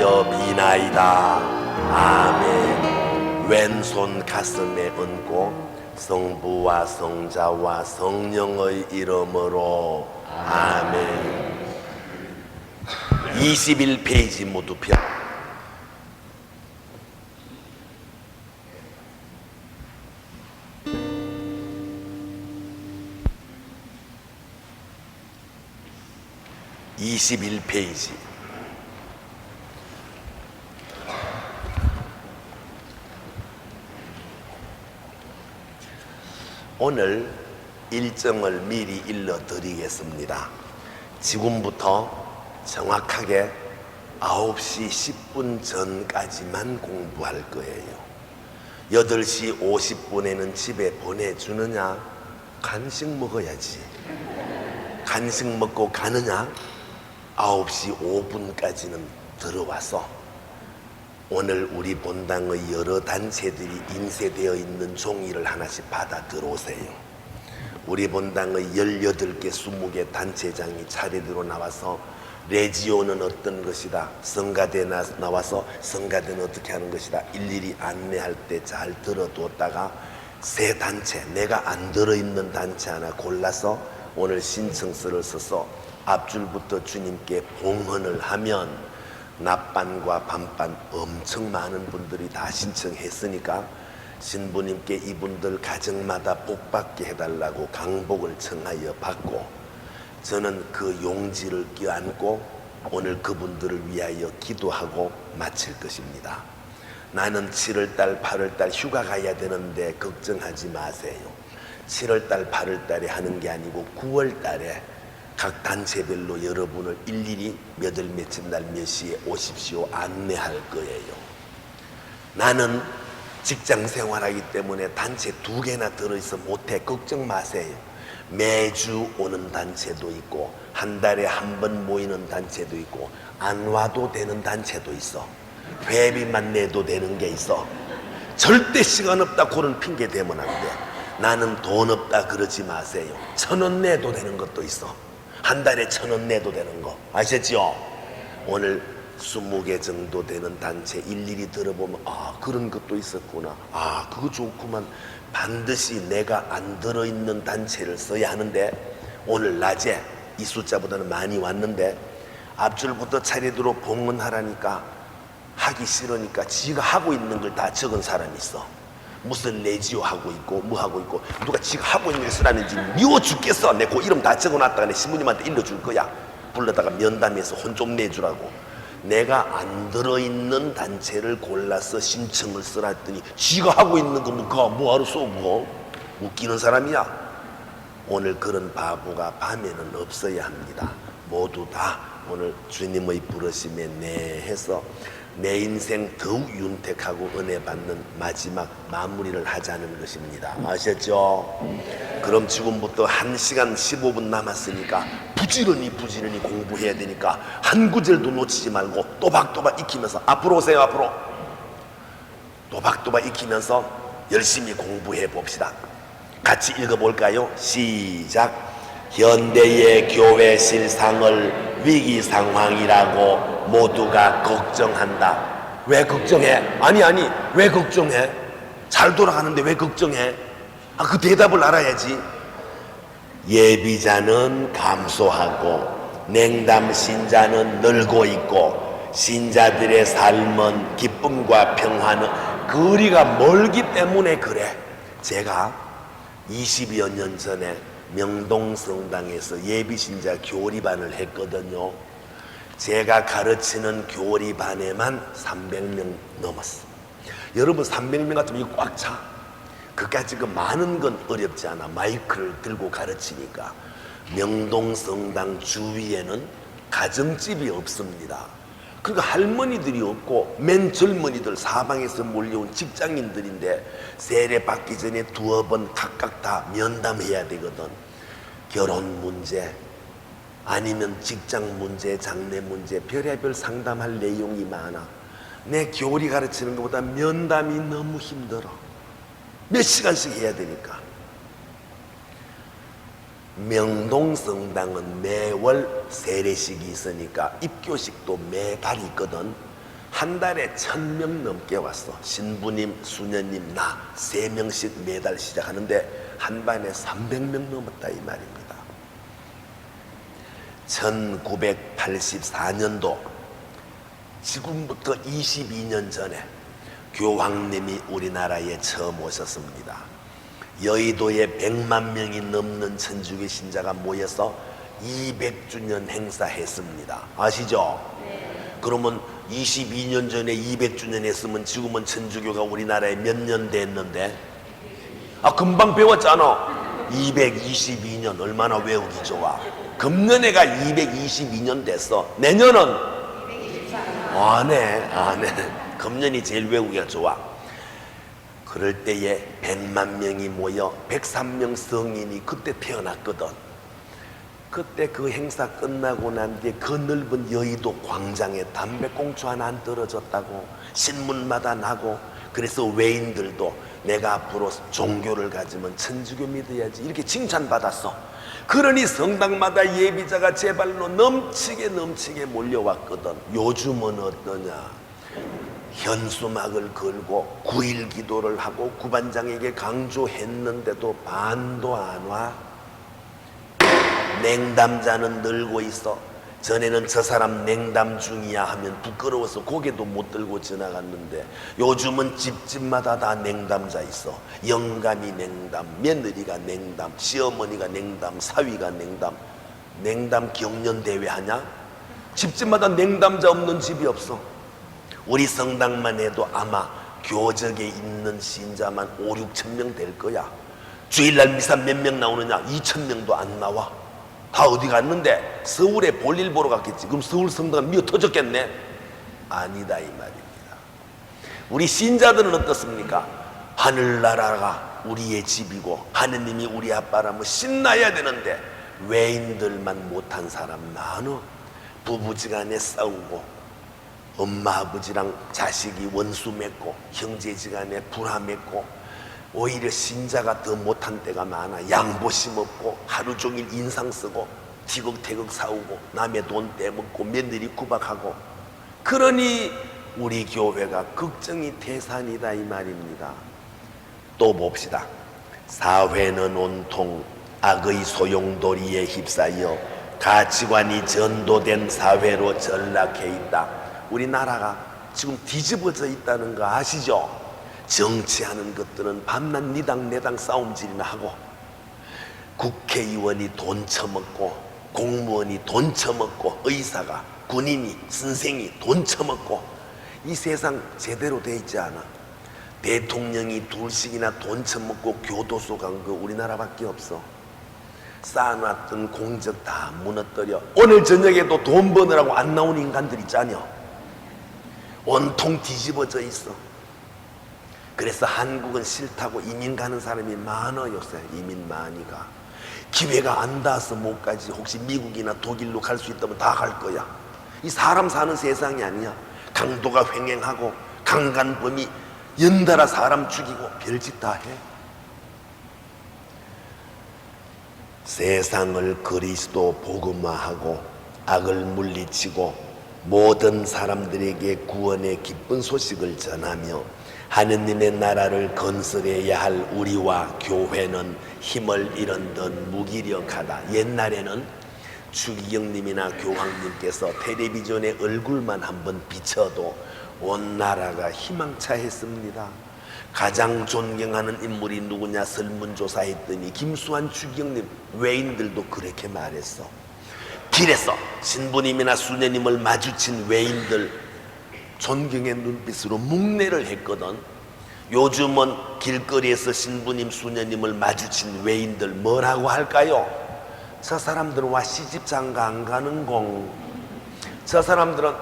여비나이다. 아멘. 왼손 가슴에 얹고 성부와 성자와 성령의 이름으로 아멘. 21페이지 모두 펴. (21페이지) 오늘 일정을 미리 일러드리겠습니다. 지금부터 정확하게 9시 10분 전까지만 공부할 거예요. 8시 50분에는 집에 보내주느냐? 간식 먹어야지. 간식 먹고 가느냐? 9시 5분까지는 들어와서 오늘 우리 본당의 여러 단체들이 인쇄되어 있는 종이를 하나씩 받아 들어오세요. 우리 본당의 18개, 20개 단체장이 차례대로 나와서 레지오는 어떤 것이다, 성가대 나와서 성가대는 어떻게 하는 것이다 일일이 안내할 때 잘 들어두었다가 새 단체, 내가 안 들어있는 단체 하나 골라서 오늘 신청서를 써서 앞줄부터 주님께 봉헌을 하면 낮반과 밤반 엄청 많은 분들이 다 신청했으니까 신부님께 이분들 가정마다 복받게 해달라고 강복을 청하여 받고 저는 그 용지를 껴안고 오늘 그분들을 위하여 기도하고 마칠 것입니다. 나는 7월달 8월달 휴가 가야 되는데 걱정하지 마세요. 7월달 8월달에 하는 게 아니고 9월달에 각 단체별로 여러분을 일일이 몇 월 며칠 날 몇 시에 오십시오 안내할 거예요. 나는 직장 생활하기 때문에 단체 2개나 들어있어 못해. 걱정 마세요. 매주 오는 단체도 있고 한 달에 한 번 모이는 단체도 있고 안 와도 되는 단체도 있어. 회비만 내도 되는 게 있어. 절대 시간 없다 그런 핑계 대면 안 돼. 나는 돈 없다 그러지 마세요. 1,000원 내도 되는 것도 있어. 한 달에 1,000원 내도 되는 거 아셨죠? 오늘 20개 정도 되는 단체 일일이 들어보면 아 그런 것도 있었구나, 아 그거 좋구만. 반드시 내가 안 들어있는 단체를 써야 하는데 오늘 낮에 이 숫자보다는 많이 왔는데 앞줄부터 차례대로 봉헌하라니까 하기 싫으니까 지가 하고 있는 걸 다 적은 사람이 있어. 무슨 레지오 하고 있고 뭐 하고 있고 누가 지가 하고 있는 걸 쓰라는지 미워 죽겠어. 내 그 이름 다 적어놨다가 내 신부님한테 일러줄 거야. 불러다가 면담해서 혼 좀 내주라고. 내가 안 들어있는 단체를 골라서 신청을 쓰라 했더니 지가 하고 있는 거 뭐하러 써. 뭐 웃기는 사람이야. 오늘 그런 바보가 밤에는 없어야 합니다. 모두 다 오늘 주님의 부르심에 네 해서 내 인생 더욱 윤택하고 은혜 받는 마지막 마무리를 하자는 것입니다. 아셨죠? 그럼 지금부터 1시간 15분 남았으니까 부지런히 공부해야 되니까 한 구절도 놓치지 말고 또박또박 익히면서 앞으로 오세요. 앞으로 또박또박 익히면서 열심히 공부해 봅시다. 같이 읽어볼까요? 시작. 현대의 교회 실상을 위기 상황이라고 모두가 걱정한다. 왜 걱정해? 아니 왜 걱정해? 잘 돌아가는데 왜 걱정해? 그 대답을 알아야지. 예비자는 감소하고 냉담 신자는 늘고 있고 신자들의 삶은 기쁨과 평화는 거리가 멀기 때문에 그래. 제가 20여 년 전에 명동성당에서 예비신자 교리반을 했거든요. 제가 가르치는 교리반에만 300명 넘었어. 여러분 300명 같으면 이거 꽉 차. 그까지 그 많은 건 어렵지 않아. 마이크를 들고 가르치니까. 명동성당 주위에는 가정집이 없습니다. 그러니까 할머니들이 없고 맨 젊은이들 사방에서 몰려온 직장인들인데 세례 받기 전에 2번 각각 다 면담해야 되거든. 결혼 문제 아니면 직장 문제, 장래 문제, 별의별 상담할 내용이 많아. 내 교리 가르치는 것보다 면담이 너무 힘들어. 몇 시간씩 해야 되니까. 명동성당은 매월 세례식이 있으니까 입교식도 매달 있거든. 한 달에 1000명 넘게 왔어. 신부님, 수녀님, 나 3명씩 매달 시작하는데 한 반에 300명 넘었다 이 말입니다. 1984년도 지금부터 22년 전에 교황님이 우리나라에 처음 오셨습니다. 여의도에 100만 명이 넘는 천주교 신자가 모여서 200주년 행사했습니다. 아시죠? 네. 그러면 22년 전에 200주년 했으면 지금은 천주교가 우리나라에 몇 년 됐는데? 금방 배웠잖아. 222년. 얼마나 외우기 좋아. 금년에가 222년 됐어. 내년은? 안 해. 금년이 제일 외우기가 좋아. 그럴 때에 100만 명이 모여 103명 성인이 그때 태어났거든. 그때 그 행사 끝나고 난 뒤에 그 넓은 여의도 광장에 담배꽁초 하나 안 떨어졌다고 신문마다 나고, 그래서 외인들도 내가 앞으로 종교를 가지면 천주교 믿어야지 이렇게 칭찬받았어. 그러니 성당마다 예비자가 제발로 넘치게 몰려왔거든. 요즘은 어떠냐? 현수막을 걸고 9일 기도를 하고 구반장에게 강조했는데도 반도 안 와. 냉담자는 늘고 있어. 전에는 저 사람 냉담 중이야 하면 부끄러워서 고개도 못 들고 지나갔는데 요즘은 집집마다 다 냉담자 있어. 영감이 냉담, 며느리가 냉담, 시어머니가 냉담, 사위가 냉담. 냉담 경연대회 하냐? 집집마다 냉담자 없는 집이 없어. 우리 성당만 해도 아마 교적에 있는 신자만 5, 6천 명 될 거야. 주일날 미사 몇 명 나오느냐? 2천 명도 안 나와. 다 어디 갔는데? 서울에 볼일 보러 갔겠지. 그럼 서울 성당은 미어 터졌겠네? 아니다 이 말입니다. 우리 신자들은 어떻습니까? 하늘나라가 우리의 집이고 하느님이 우리 아빠라면 신나야 되는데 외인들만 못한 사람 많어. 부부지간에 싸우고 엄마 아버지랑 자식이 원수 맺고 형제지간에 불화 맺고 오히려 신자가 더 못한 때가 많아. 양보심 없고 하루 종일 인상 쓰고 티격태격 싸우고 남의 돈 떼먹고 며느리 구박하고. 그러니 우리 교회가 걱정이 태산이다 이 말입니다. 또 봅시다. 사회는 온통 악의 소용돌이에 휩싸여 가치관이 전도된 사회로 전락해 있다. 우리나라가 지금 뒤집어져 있다는 거 아시죠? 정치하는 것들은 밤낮 니당 내당 싸움질이나 하고, 국회의원이 돈 처먹고 공무원이 돈 처먹고 의사가 군인이 선생이 돈 처먹고, 이 세상 제대로 돼 있지 않아. 대통령이 둘씩이나 돈 처먹고 교도소 간 거 우리나라밖에 없어. 쌓아놨던 공적 다 무너뜨려. 오늘 저녁에도 돈 버느라고 안 나온 인간들 있잖여. 온통 뒤집어져 있어. 그래서 한국은 싫다고 이민 가는 사람이 많아. 요새 이민 많이 가. 기회가 안 닿아서 못 가지. 혹시 미국이나 독일로 갈 수 있다면 다 갈 거야. 이 사람 사는 세상이 아니야. 강도가 횡행하고 강간범이 연달아 사람 죽이고 별짓 다 해. 세상을 그리스도 복음화하고 악을 물리치고 모든 사람들에게 구원의 기쁜 소식을 전하며 하느님의 나라를 건설해야 할 우리와 교회는 힘을 잃은 듯 무기력하다. 옛날에는 추기경님이나 교황님께서 텔레비전에 얼굴만 한번 비춰도 온 나라가 희망차했습니다. 가장 존경하는 인물이 누구냐 설문조사했더니 김수환 추기경님. 외인들도 그렇게 말했어. 길에서 신부님이나 수녀님을 마주친 외인들 존경의 눈빛으로 묵례를 했거든. 요즘은 길거리에서 신부님 수녀님을 마주친 외인들 뭐라고 할까요? 저 사람들은 와 시집장가 안 가는 공, 저 사람들은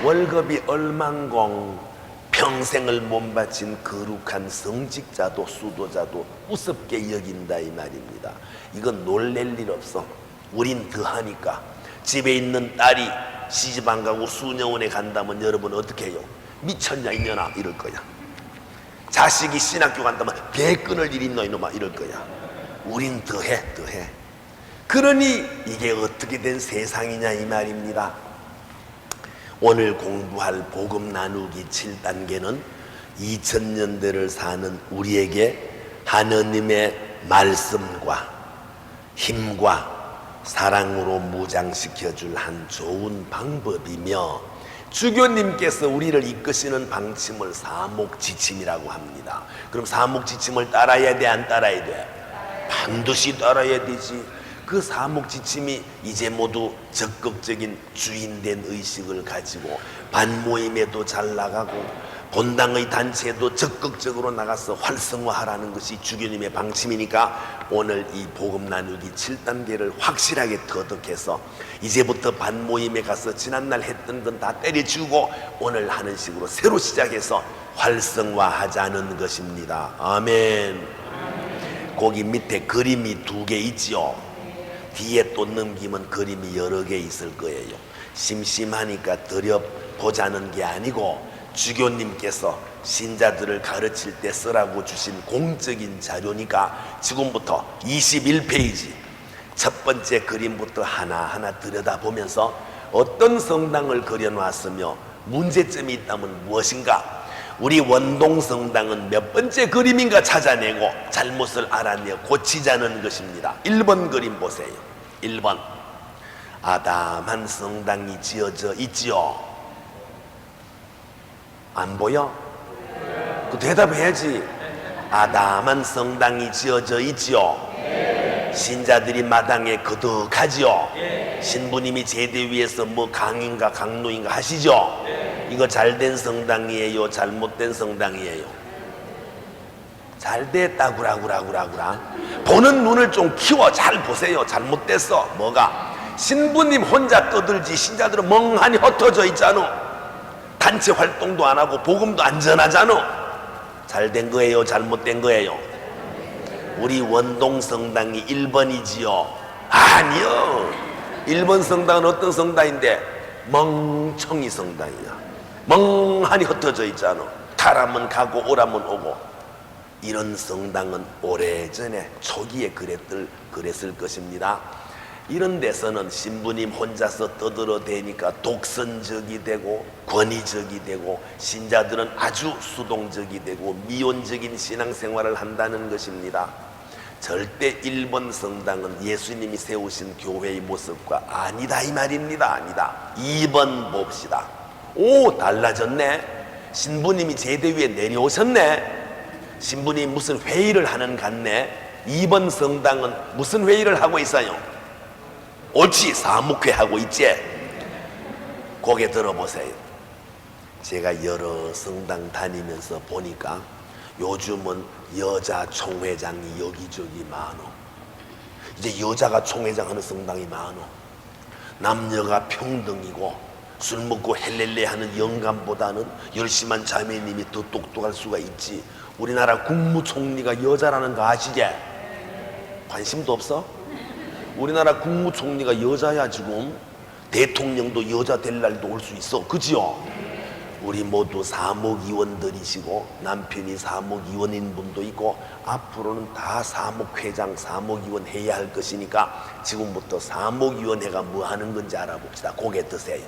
월급이 얼만공, 평생을 몸바친 거룩한 성직자도 수도자도 우습게 여긴다 이 말입니다. 이건 놀랄 일 없어. 우린 더하니까. 집에 있는 딸이 시집 안 가고 수녀원에 간다면 여러분 어떻게 해요? 미쳤냐 이년아 이럴 거야. 자식이 신학교 간다면 배 끊을 일 있노 이놈아 이럴 거야. 우린 더해. 그러니 이게 어떻게 된 세상이냐 이 말입니다. 오늘 공부할 복음 나누기 7단계는 2000년대를 사는 우리에게 하느님의 말씀과 힘과 사랑으로 무장시켜줄 한 좋은 방법이며, 주교님께서 우리를 이끄시는 방침을 사목지침이라고 합니다. 그럼 사목지침을 따라야 돼, 안 따라야 돼? 반드시 따라야 되지. 그 사목지침이 이제 모두 적극적인 주인된 의식을 가지고 반모임에도 잘 나가고 본당의 단체에도 적극적으로 나가서 활성화하라는 것이 주교님의 방침이니까, 오늘 이 복음 나누기 7단계를 확실하게 터득해서 이제부터 반모임에 가서 지난날 했던 건 다 때려치우고 오늘 하는 식으로 새로 시작해서 활성화하자는 것입니다. 아멘. 거기 밑에 그림이 2개 있지요. 뒤에 또 넘기면 그림이 여러 개 있을 거예요. 심심하니까 들여보자는 게 아니고, 주교님께서 신자들을 가르칠 때 쓰라고 주신 공적인 자료니까 지금부터 21페이지 첫 번째 그림부터 하나하나 들여다보면서 어떤 성당을 그려놨으며 문제점이 있다면 무엇인가, 우리 원동성당은 몇 번째 그림인가 찾아내고 잘못을 알아내 고치자는 것입니다. 1번 그림 보세요. 1번, 아담한 성당이 지어져 있지요. 안 보여? 그 대답해야지. 아담한 성당이 지어져 있지요. 신자들이 마당에 거듭하지요. 신부님이 제대 위에서 뭐 강인가 강로인가 하시죠. 이거 잘된 성당이에요, 잘못된 성당이에요? 잘됐다구라구라구라구라. 보는 눈을 좀 키워. 잘 보세요. 잘못됐어. 뭐가? 신부님 혼자 떠들지 신자들은 멍하니 흩어져 있잖아. 단체 활동도 안 하고 복음도 안 전하잖아. 잘된 거예요, 잘못된 거예요? 우리 원동 성당이 1번이지요? 아니요. 1번 성당은 어떤 성당인데? 멍청이 성당이야. 멍하니 흩어져 있잖아. 가라면 가고 오라면 오고. 이런 성당은 오래전에 초기에 그랬을 것입니다. 이런 데서는 신부님 혼자서 떠들어대니까 독선적이 되고 권위적이 되고, 신자들은 아주 수동적이 되고 미온적인 신앙생활을 한다는 것입니다. 절대 1번 성당은 예수님이 세우신 교회의 모습과 아니다 이 말입니다. 아니다. 2번 봅시다. 오, 달라졌네. 신부님이 제대 위에 내려오셨네. 신부님이 무슨 회의를 하는 같네. 2번 성당은 무슨 회의를 하고 있어요? 옳지, 사목회 하고 있지. 고개 들어보세요. 제가 여러 성당 다니면서 보니까 요즘은 여자 총회장이 여기저기 많어. 이제 여자가 총회장 하는 성당이 많어. 남녀가 평등이고 술 먹고 헬렐레 하는 영감보다는 열심한 자매님이 더 똑똑할 수가 있지. 우리나라 국무총리가 여자라는 거 아시지? 관심도 없어? 우리나라 국무총리가 여자야. 지금 대통령도 여자 될 날도 올 수 있어. 그지요? 우리 모두 사목위원들이시고 남편이 사목위원인 분도 있고 앞으로는 다 사목회장, 사목위원 해야 할 것이니까 지금부터 사목위원회가 뭐 하는 건지 알아봅시다. 고개 드세요.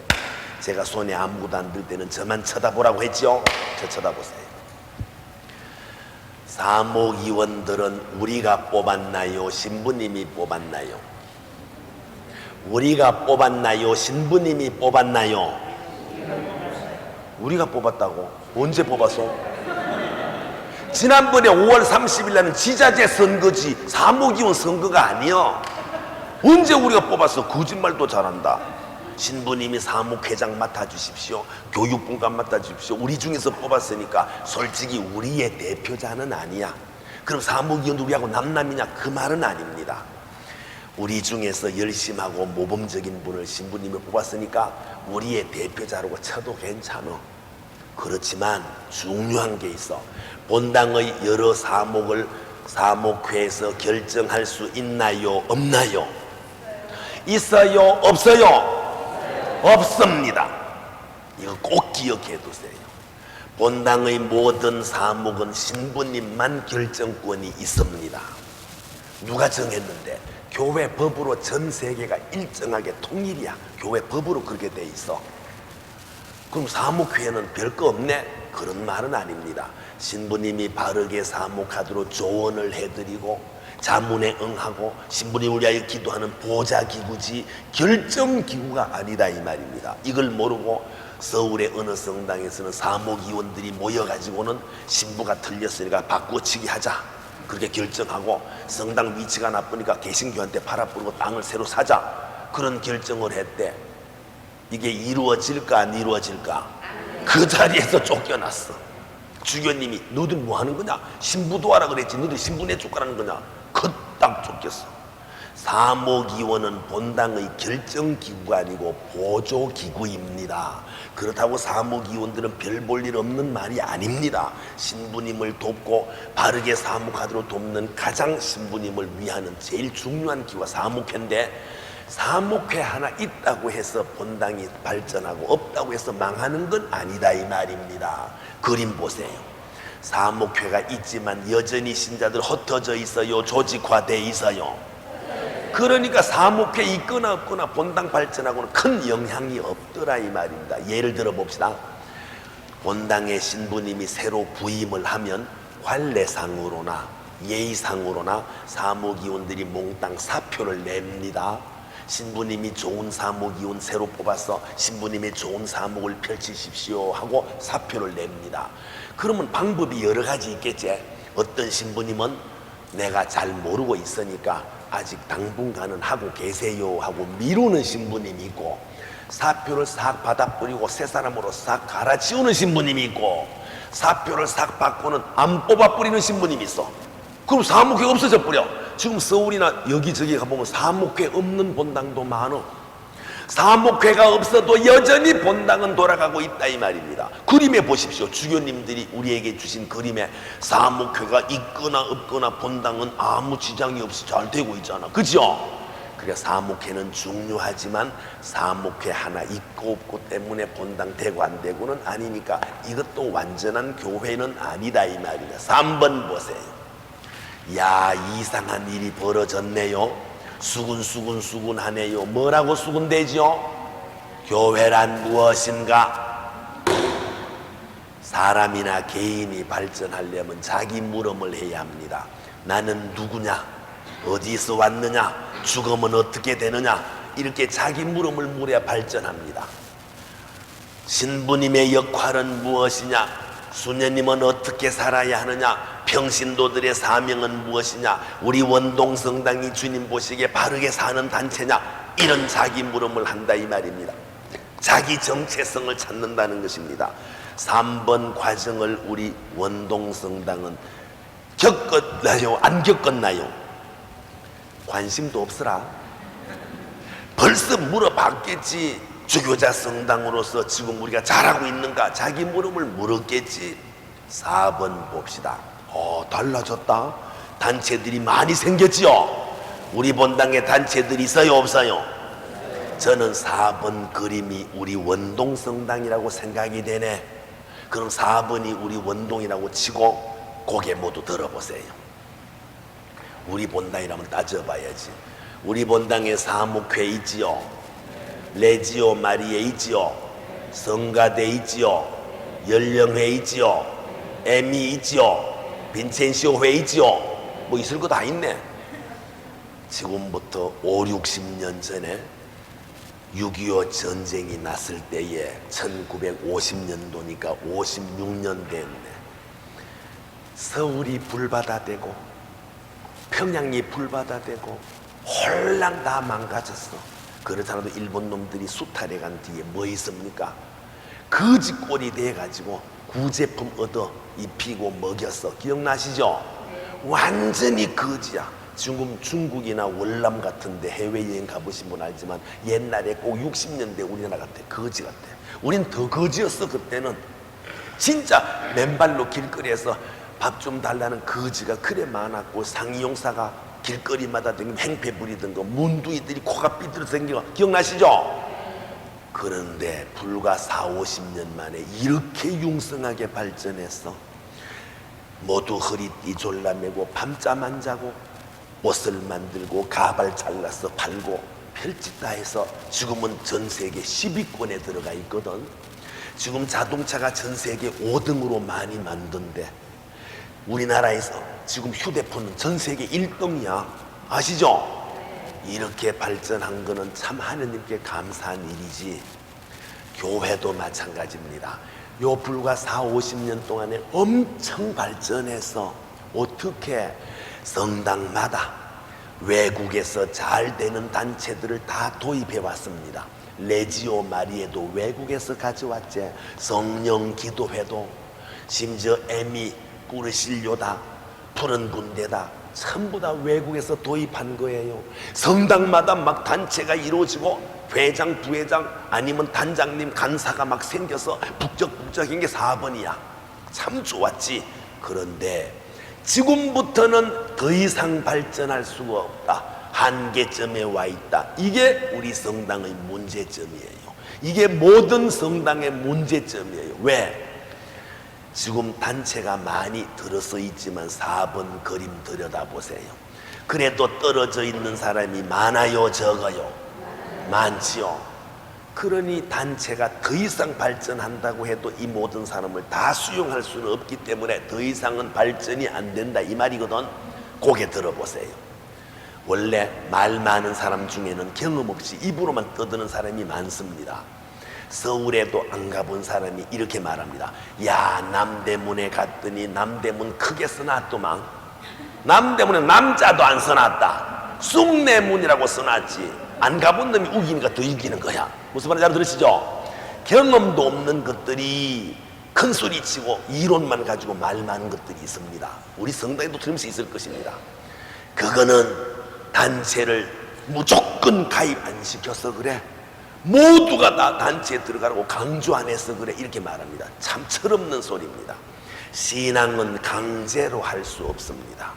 제가 손에 아무것도 안 들 때는 저만 쳐다보라고 했죠? 저 쳐다보세요. 사목위원들은 우리가 뽑았나요? 신부님이 뽑았나요? 우리가 뽑았나요? 신부님이 뽑았나요? 우리가 뽑았다고? 언제 뽑았어? 지난번에 5월 30일 날은 지자체 선거지 사목위원 선거가 아니야. 언제 우리가 뽑았어? 거짓말도 잘한다. 신부님이 사목회장 맡아주십시오, 교육분관 맡아주십시오, 우리 중에서 뽑았으니까 솔직히 우리의 대표자는 아니야. 그럼 사목위원도 우리하고 남남이냐? 그 말은 아닙니다. 우리 중에서 열심하고 모범적인 분을 신부님이 뽑았으니까 우리의 대표자라고 쳐도 괜찮아. 그렇지만 중요한 게 있어. 본당의 여러 사목을 사목회에서 결정할 수 있나요? 없나요? 있어요? 없어요? 없습니다. 이거 꼭 기억해 두세요. 본당의 모든 사목은 신부님만 결정권이 있습니다. 누가 정했는데? 교회 법으로 전 세계가 일정하게 통일이야. 교회 법으로 그렇게 돼 있어. 그럼 사목회는 별거 없네? 그런 말은 아닙니다. 신부님이 바르게 사목하도록 조언을 해드리고 자문에 응하고 신부님을 위하여 기도하는 보좌기구지 결정기구가 아니다 이 말입니다. 이걸 모르고 서울의 어느 성당에서는 사목위원들이 모여가지고는 신부가 틀렸으니까 바꾸어치기 하자 그렇게 결정하고, 성당 위치가 나쁘니까 개신교한테 팔아뿌리고 땅을 새로 사자 그런 결정을 했대. 이게 이루어질까 안 이루어질까? 그 자리에서 쫓겨났어. 주교님이 너들 뭐 하는 거냐? 신부도 하라 그랬지 너들 신부 내쫓으라는 거냐? 그딱 쫓겼어. 사목위원은 본당의 결정기구가 아니고 보조기구입니다. 그렇다고 사목위원들은 별 볼 일 없는 말이 아닙니다. 신부님을 돕고 바르게 사목하도록 돕는 가장 신부님을 위하는 제일 중요한 기구가 사목회인데, 사목회 하나 있다고 해서 본당이 발전하고 없다고 해서 망하는 건 아니다 이 말입니다. 그림 보세요. 사목회가 있지만 여전히 신자들 흩어져 있어요? 조직화돼 있어요? 그러니까 사목회 있거나 없거나 본당 발전하고는 큰 영향이 없더라 이 말입니다. 예를 들어 봅시다. 본당의 신부님이 새로 부임을 하면 관례상으로나 예의상으로나 사목위원들이 몽땅 사표를 냅니다. 신부님이 좋은 사목위원 새로 뽑아서 신부님의 좋은 사목을 펼치십시오 하고 사표를 냅니다. 그러면 방법이 여러 가지 있겠지. 어떤 신부님은 내가 잘 모르고 있으니까 아직 당분간은 하고 계세요 하고 미루는 신부님이 있고, 사표를 싹 받아버리고 새 사람으로 싹 갈아치우는 신부님이 있고, 사표를 싹 받고는 안 뽑아버리는 신부님이 있어. 그럼 사목회 없어져 버려. 지금 서울이나 여기저기 가보면 사목회 없는 본당도 많어. 사목회가 없어도 여전히 본당은 돌아가고 있다 이 말입니다. 그림에 보십시오. 주교님들이 우리에게 주신 그림에 사목회가 있거나 없거나 본당은 아무 지장이 없이 잘 되고 있잖아. 그죠? 그러니까 사목회는 중요하지만 사목회 하나 있고 없고 때문에 본당 되고 안 되고는 아니니까 이것도 완전한 교회는 아니다 이 말이다. 3번 보세요. 야, 이상한 일이 벌어졌네요. 수군하네요. 뭐라고 수군되죠? 교회란 무엇인가? 사람이나 개인이 발전하려면 자기 물음을 해야 합니다. 나는 누구냐? 어디서 왔느냐? 죽으면 어떻게 되느냐? 이렇게 자기 물음을 물어야 발전합니다. 신부님의 역할은 무엇이냐? 수녀님은 어떻게 살아야 하느냐? 평신도들의 사명은 무엇이냐? 우리 원동성당이 주님 보시기에 바르게 사는 단체냐? 이런 자기 물음을 한다 이 말입니다. 자기 정체성을 찾는다는 것입니다. 3번 과정을 우리 원동성당은 겪었나요? 안 겪었나요? 관심도 없으라. 벌써 물어봤겠지. 주교자 성당으로서 지금 우리가 잘하고 있는가? 자기 물음을 물었겠지. 4번 봅시다. 달라졌다. 단체들이 많이 생겼지요. 우리 본당에 단체들이 있어요 없어요? 저는 4번 그림이 우리 원동성당이라고 생각이 되네. 그럼 4번이 우리 원동이라고 치고 고개 모두 들어보세요. 우리 본당이라면 따져봐야지. 우리 본당에 사목회 있지요, 레지오 마리에 있지요, 성가대 있지요, 연령회 있지요, 에미 있지요, 빈첸시오 회 있지요. 뭐 있을 거 다 있네. 지금부터 5, 60년 전에 6.25 전쟁이 났을 때에 1950년도니까 56년 됐네. 서울이 불바다되고 평양이 불바다되고 홀랑 다 망가졌어. 그렇잖아도 일본 놈들이 수탈해 간 뒤에 뭐 있습니까? 거지꼴이 돼가지고 구제품 얻어 입히고 먹였어. 기억나시죠? 완전히 거지야. 지금 중국이나 월남 같은데 해외여행 가보신 분 알지만 옛날에 꼭 60년대 우리나라 같아. 거지 같아. 우린 더 거지였어. 그때는 진짜 맨발로 길거리에서 밥 좀 달라는 거지가 그래 많았고, 상이용사가 길거리마다 댕기면 행패 부리던 거, 문두이들이 코가 삐뚤어 생긴 거 기억나시죠? 그런데 불과 4, 50년 만에 이렇게 융성하게 발전했어. 모두 허리띠 졸라매고 밤잠 안 자고 옷을 만들고 가발 잘라서 팔고 별짓 다 해서 지금은 전 세계 10위권에 들어가 있거든. 지금 자동차가 전 세계 5등으로 많이 만든데 우리나라에서 지금 휴대폰은 전 세계 1등이야. 아시죠? 이렇게 발전한 거는 참 하느님께 감사한 일이지. 교회도 마찬가지입니다. 요 불과 4, 50년 동안에 엄청 발전해서 어떻게 성당마다 외국에서 잘 되는 단체들을 다 도입해 왔습니다. 레지오 마리에도 외국에서 가져왔지. 성령 기도회도, 심지어 에미 꾸르실료다, 푸른 군대다, 전부 다 외국에서 도입한 거예요. 성당마다 막 단체가 이루어지고 회장, 부회장 아니면 단장님, 간사가 막 생겨서 북적북적인 게 4번이야. 참 좋았지. 그런데 지금부터는 더 이상 발전할 수가 없다. 한계점에 와 있다. 이게 우리 성당의 문제점이에요. 이게 모든 성당의 문제점이에요. 왜? 지금 단체가 많이 들어서 있지만 4번 그림 들여다보세요. 그래도 떨어져 있는 사람이 많아요, 적어요? 많지요. 그러니 단체가 더 이상 발전한다고 해도 이 모든 사람을 다 수용할 수는 없기 때문에 더 이상은 발전이 안 된다, 이 말이거든. 고개 들어보세요. 원래 말 많은 사람 중에는 경험 없이 입으로만 떠드는 사람이 많습니다. 서울에도 안 가본 사람이 이렇게 말합니다. 야, 남대문에 갔더니 남대문 크게 써놨더만. 남대문에 남자도 안 써놨다. 숭례문이라고 써놨지. 안 가본 놈이 우기니까 더 이기는 거야. 무슨 말인지 알아들으시죠? 경험도 없는 것들이 큰 소리치고 이론만 가지고 말 많은 것들이 있습니다. 우리 성당에도 들으면서 있을 것입니다. 그거는 단체를 무조건 가입 안 시켜서 그래. 모두가 다 단체에 들어가라고 강조 안 해서 그래. 이렇게 말합니다. 참 철없는 소리입니다. 신앙은 강제로 할 수 없습니다.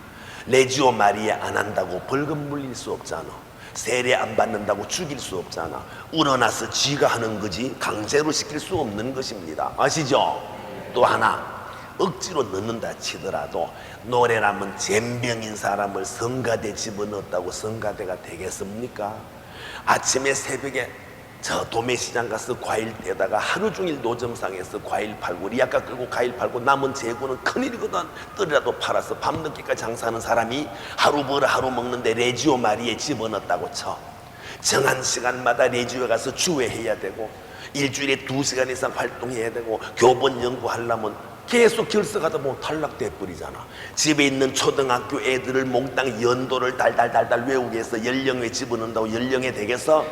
레지오 마리에 안 한다고 벌금 물릴 수 없잖아. 세례 안 받는다고 죽일 수 없잖아. 우러나서 쥐가 하는 거지 강제로 시킬 수 없는 것입니다. 아시죠? 또 하나, 억지로 넣는다 치더라도 노래라면 젬병인 사람을 성가대 집어넣었다고 성가대가 되겠습니까? 아침에 새벽에 저 도매시장 가서 과일 떼다가 하루 종일 노점상에서 과일 팔고 리아카 끌고 과일 팔고 남은 재고는 큰일이거든. 떨이라도 팔아서 밤늦게까지 장사하는 사람이 하루 벌어 하루 먹는데 레지오 마리에 집어넣었다고 쳐. 정한 시간마다 레지오에 가서 주회해야 되고 일주일에 2시간 이상 활동해야 되고 교본 연구하려면 계속 결석하다 보면 탈락돼 버리잖아. 집에 있는 초등학교 애들을 몽땅 연도를 달달달달 외우게 해서 연령에 집어넣는다고 연령에 되겠어?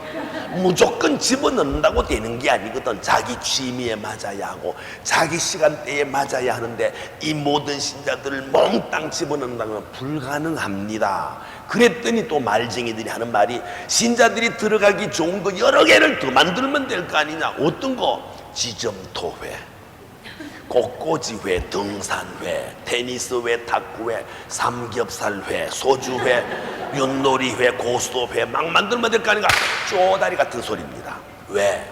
무조건 집어넣는다고 되는 게 아니거든. 자기 취미에 맞아야 하고 자기 시간대에 맞아야 하는데 이 모든 신자들을 몽땅 집어넣는다는 건 불가능합니다. 그랬더니 또 말쟁이들이 하는 말이 신자들이 들어가기 좋은 거 여러 개를 더 만들면 될 거 아니냐. 어떤 거? 지점토회, 꽃꽂이회, 등산회, 테니스회, 탁구회, 삼겹살회, 소주회, 윷놀이회, 고스톱회 막 만들면 될 거 아닌가. 쪼다리 같은 소리입니다. 왜?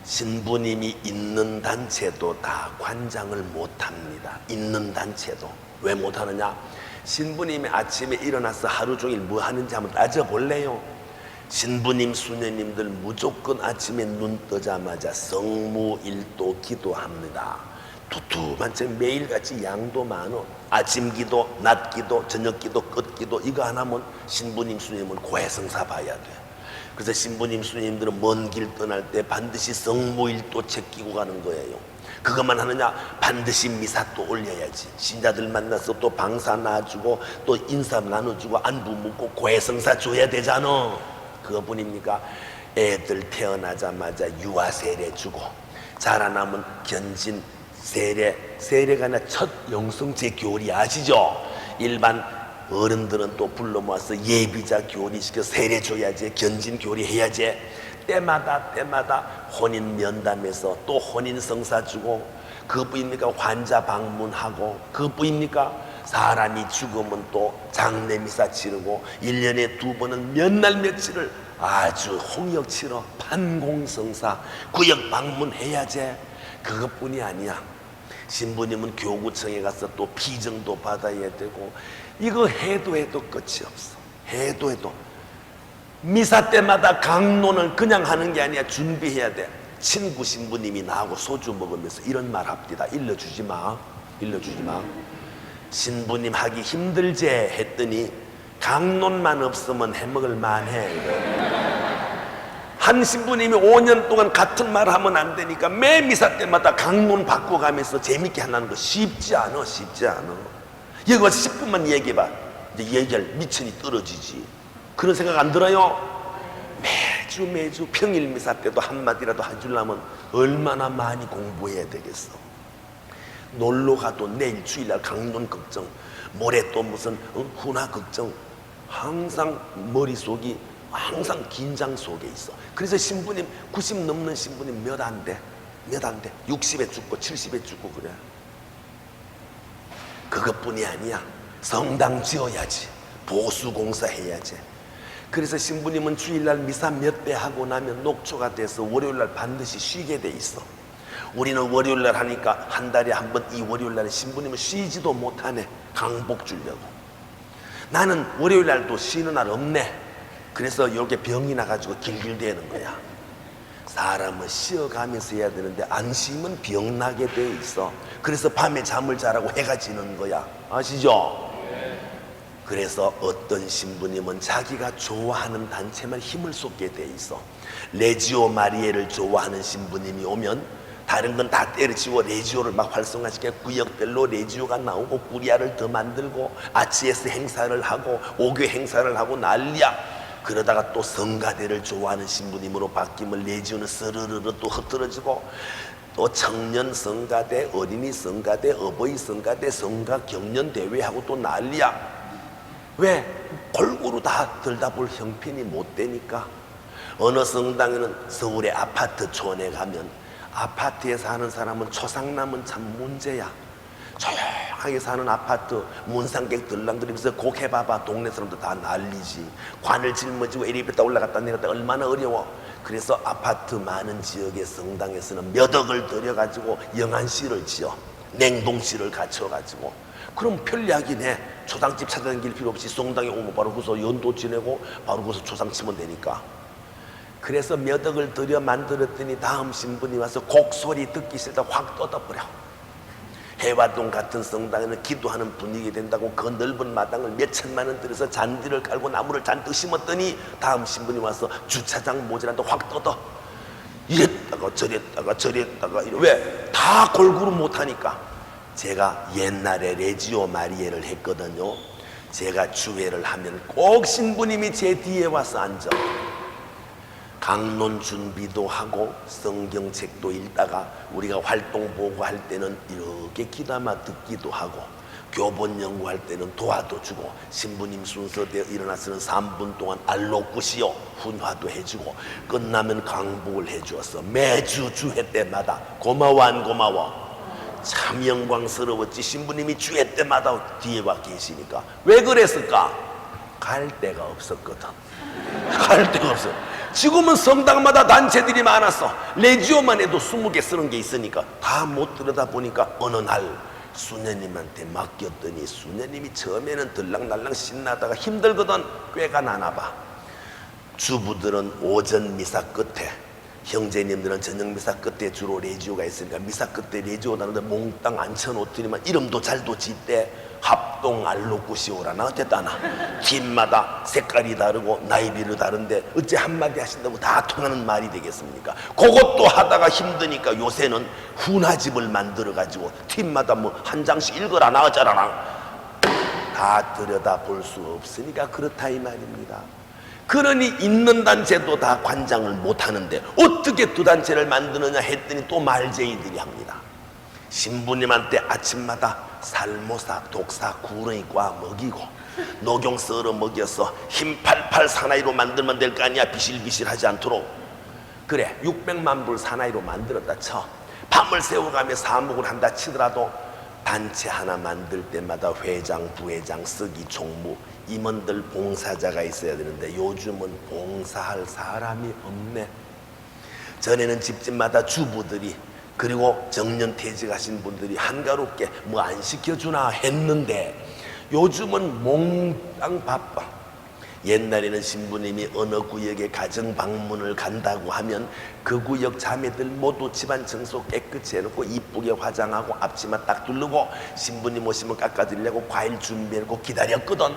신부님이 있는 단체도 다 관장을 못합니다. 있는 단체도. 왜 못하느냐? 신부님이 아침에 일어나서 하루 종일 뭐 하는지 한번 따져볼래요? 신부님, 수녀님들 무조건 아침에 눈 뜨자마자 성무일도 기도합니다. 두툼한 채 매일같이 양도 많어. 아침 기도, 낮 기도, 저녁 기도, 끝 기도 이거 하나면 신부님, 수녀님은 고해성사 봐야 돼. 그래서 신부님, 수녀님들은 먼 길 떠날 때 반드시 성무일도 책 끼고 가는 거예요. 그것만 하느냐? 반드시 미사 또 올려야지. 신자들 만나서 또 방사 놔주고 또 인사 나눠주고 안부 묻고 고해성사 줘야 되잖아. 그거뿐입니까? 애들 태어나자마자 유아 세례 주고 자라나면 견진 세례, 세례가 아니라 첫 영성제 교리 아시죠? 일반 어른들은 또 불러 모아서 예비자 교리 시켜 세례 줘야지, 견진 교리 해야지. 때마다 혼인 면담에서 또 혼인 성사 주고, 그뿐입니까? 환자 방문하고, 그뿐입니까? 사람이 죽으면 또 장례 미사 치르고 1년에 2번은 몇 날 며칠을 아주 홍역 치러 판공성사 구역 방문해야지. 그것뿐이 아니야. 신부님은 교구청에 가서 또 피정도 받아야 되고, 이거 해도 끝이 없어. 해도 미사 때마다 강론을 그냥 하는 게 아니야. 준비해야 돼. 친구 신부님이 나하고 소주 먹으면서 이런 말 합디다. 일러주지 마, 일러주지 마. 신부님 하기 힘들제 했더니 강론만 없으면 해먹을 만해. 한 신부님이 5년 동안 같은 말 하면 안 되니까 매 미사 때마다 강론 바꿔가면서 재밌게 하는 거 쉽지 않아, 쉽지 않아. 여기 와서 10분만 얘기해봐. 이제 얘기할 미천이 떨어지지. 그런 생각 안 들어요? 매주 평일 미사 때도 한마디라도 해주려면 얼마나 많이 공부해야 되겠어. 놀러 가도 내일 주일날 강론 걱정, 모레 또 무슨 훈화 걱정, 항상 머릿속이 항상 긴장 속에 있어. 그래서 신부님 90 넘는 신부님 몇 안 돼? 몇 안 돼? 60에 죽고 70에 죽고 그래. 그것뿐이 아니야. 성당 지어야지, 보수공사 해야지. 그래서 신부님은 주일날 미사 몇 배 하고 나면 녹초가 돼서 월요일날 반드시 쉬게 돼 있어. 우리는 월요일날 하니까 한 달에 한 번 이 월요일날에 신부님은 쉬지도 못하네. 강복 주려고. 나는 월요일날도 쉬는 날 없네. 그래서 이렇게 병이 나가지고 길길대는 거야. 사람은 쉬어가면서 해야 되는데 안 쉬면 병나게 돼 있어. 그래서 밤에 잠을 자라고 해가 지는 거야. 아시죠? 그래서 어떤 신부님은 자기가 좋아하는 단체만 힘을 쏟게 돼 있어. 레지오 마리에를 좋아하는 신부님이 오면 다른 건 다 때려치고 레지오를 막 활성화시켜 구역별로 레지오가 나오고 꾸리아를 더 만들고 아치에스 행사를 하고 오교 행사를 하고 난리야. 그러다가 또 성가대를 좋아하는 신부님으로 바뀌면 레지오는 스르르르 또 흩어지고 또 청년 성가대, 어린이 성가대, 어버이 성가대, 성가 경연 대회하고 또 난리야. 왜? 골고루 다 들다 볼 형편이 못 되니까. 어느 성당에는 서울의 아파트 촌에 가면 아파트에 사는 사람은 초상남은 참 문제야. 조용하게 사는 아파트 문상객 들랑거리면서 곡 해봐봐 동네 사람들 다 난리지. 관을 짊어지고 엘리베이터 올라갔다 내렸다 얼마나 어려워. 그래서 아파트 많은 지역의 성당에서는 몇 억을 들여가지고 영안실을 지어, 냉동실을 갖춰가지고. 그럼 편리하긴 해. 초상집 찾아다닐 필요 없이 성당에 오면 바로 거기서 연도 지내고 바로 거기서 초상 치면 되니까. 그래서 몇 억을 들여 만들었더니 다음 신분이 와서 곡소리 듣기 싫다 확 뜯어버려. 해화동 같은 성당에는 기도하는 분위기 된다고 그 넓은 마당을 몇 천만 원 들여서 잔디를 깔고 나무를 잔뜩 심었더니 다음 신분이 와서 주차장 모자란다 확 뜯어. 이랬다가 저랬다가 왜? 다 골고루 못하니까. 제가 옛날에 레지오 마리에를 했거든요. 제가 주회를 하면 꼭 신부님이 제 뒤에 와서 앉아. 강론 준비도 하고 성경책도 읽다가 우리가 활동 보고할 때는 이렇게 귀담아 듣기도 하고 교본 연구할 때는 도와도 주고 신부님 순서대로 일어나서는 3분 동안 알로꾸시오 훈화도 해주고 끝나면 강복을 해주어서 매주 주회 때마다 고마워 안 고마워? 참 영광스러웠지. 신부님이 주회 때마다 뒤에 와 계시니까. 왜 그랬을까? 갈 데가 없었거든. 갈 데가 없어. 지금은 성당마다 단체들이 많았어. 레지오만 해도 20개 쓰는 게 있으니까 다 못 들여다 보니까 어느 날 수녀님한테 맡겼더니 수녀님이 처음에는 들락날락 신나다가 힘들거든. 꾀가 나나 봐. 주부들은 오전 미사 끝에, 형제님들은 저녁 미사 끝에 주로 레지오가 있으니까 미사 끝에 레지오 다는데 몽땅 앉혀놓더니만 이름도 잘도 짓대. 합동 알로꾸시오라나 어쨌다나 팀마다 색깔이 다르고 나이비도 다른데 어째 한마디 하신다고 다 통하는 말이 되겠습니까? 그것도 하다가 힘드니까 요새는 훈화집을 만들어 가지고 팀마다 뭐 한 장씩 읽어라 나가자라나 다 들여다 볼 수 없으니까 그렇다 이 말입니다. 그러니 있는 단체도 다 관장을 못하는데 어떻게 두 단체를 만드느냐 했더니 또 말쟁이들이 합니다. 신부님한테 아침마다 살모사, 독사, 구렁이과 먹이고 녹용 썰어 먹여서 힘 팔팔 사나이로 만들면 될 거 아니야. 비실비실하지 않도록. 그래 600만 불 사나이로 만들었다 쳐. 밤을 새워가며 사목을 한다 치더라도 단체 하나 만들 때마다 회장, 부회장, 서기, 총무, 임원들 봉사자가 있어야 되는데 요즘은 봉사할 사람이 없네. 전에는 집집마다 주부들이 그리고 정년 퇴직하신 분들이 한가롭게 뭐 안 시켜주나 했는데 요즘은 몽땅 바빠. 옛날에는 신부님이 어느 구역에 가정 방문을 간다고 하면 그 구역 자매들 모두 집안 청소 깨끗이 해놓고 이쁘게 화장하고 앞치마 딱 두르고 신부님 오시면 깎아드리려고 과일 준비해놓고 기다렸거든.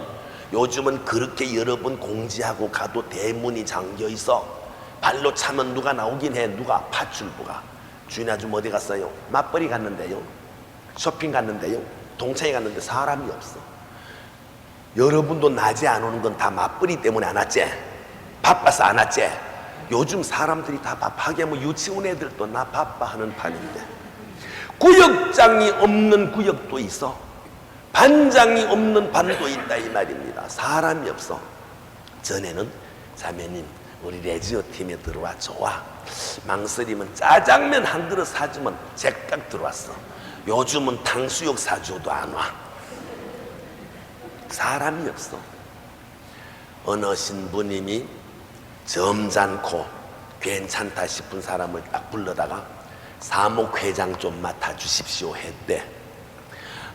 요즘은 그렇게 여러 번 공지하고 가도 대문이 잠겨있어. 발로 차면 누가 나오긴 해. 누가? 파출부가. 주인 아줌마 어디 갔어요? 맞벌이 갔는데요, 쇼핑 갔는데요, 동창회 갔는데 사람이 없어. 여러분도 낮에 안 오는 건 다 맞벌이 때문에 안 왔지? 바빠서 안 왔지? 요즘 사람들이 다 바빠게 뭐 유치원 애들도 나 바빠하는 판인데 구역장이 없는 구역도 있어. 반장이 없는 반도 있다 이 말입니다. 사람이 없어. 전에는 자매님 우리 레지오 팀에 들어와. 좋아. 망설이면 짜장면 한 그릇 사주면 제깍 들어왔어. 요즘은 탕수육 사줘도 안 와. 사람이 없어. 어느 신부님이 점잖고 괜찮다 싶은 사람을 딱 불러다가 사목회장 좀 맡아주십시오 했대.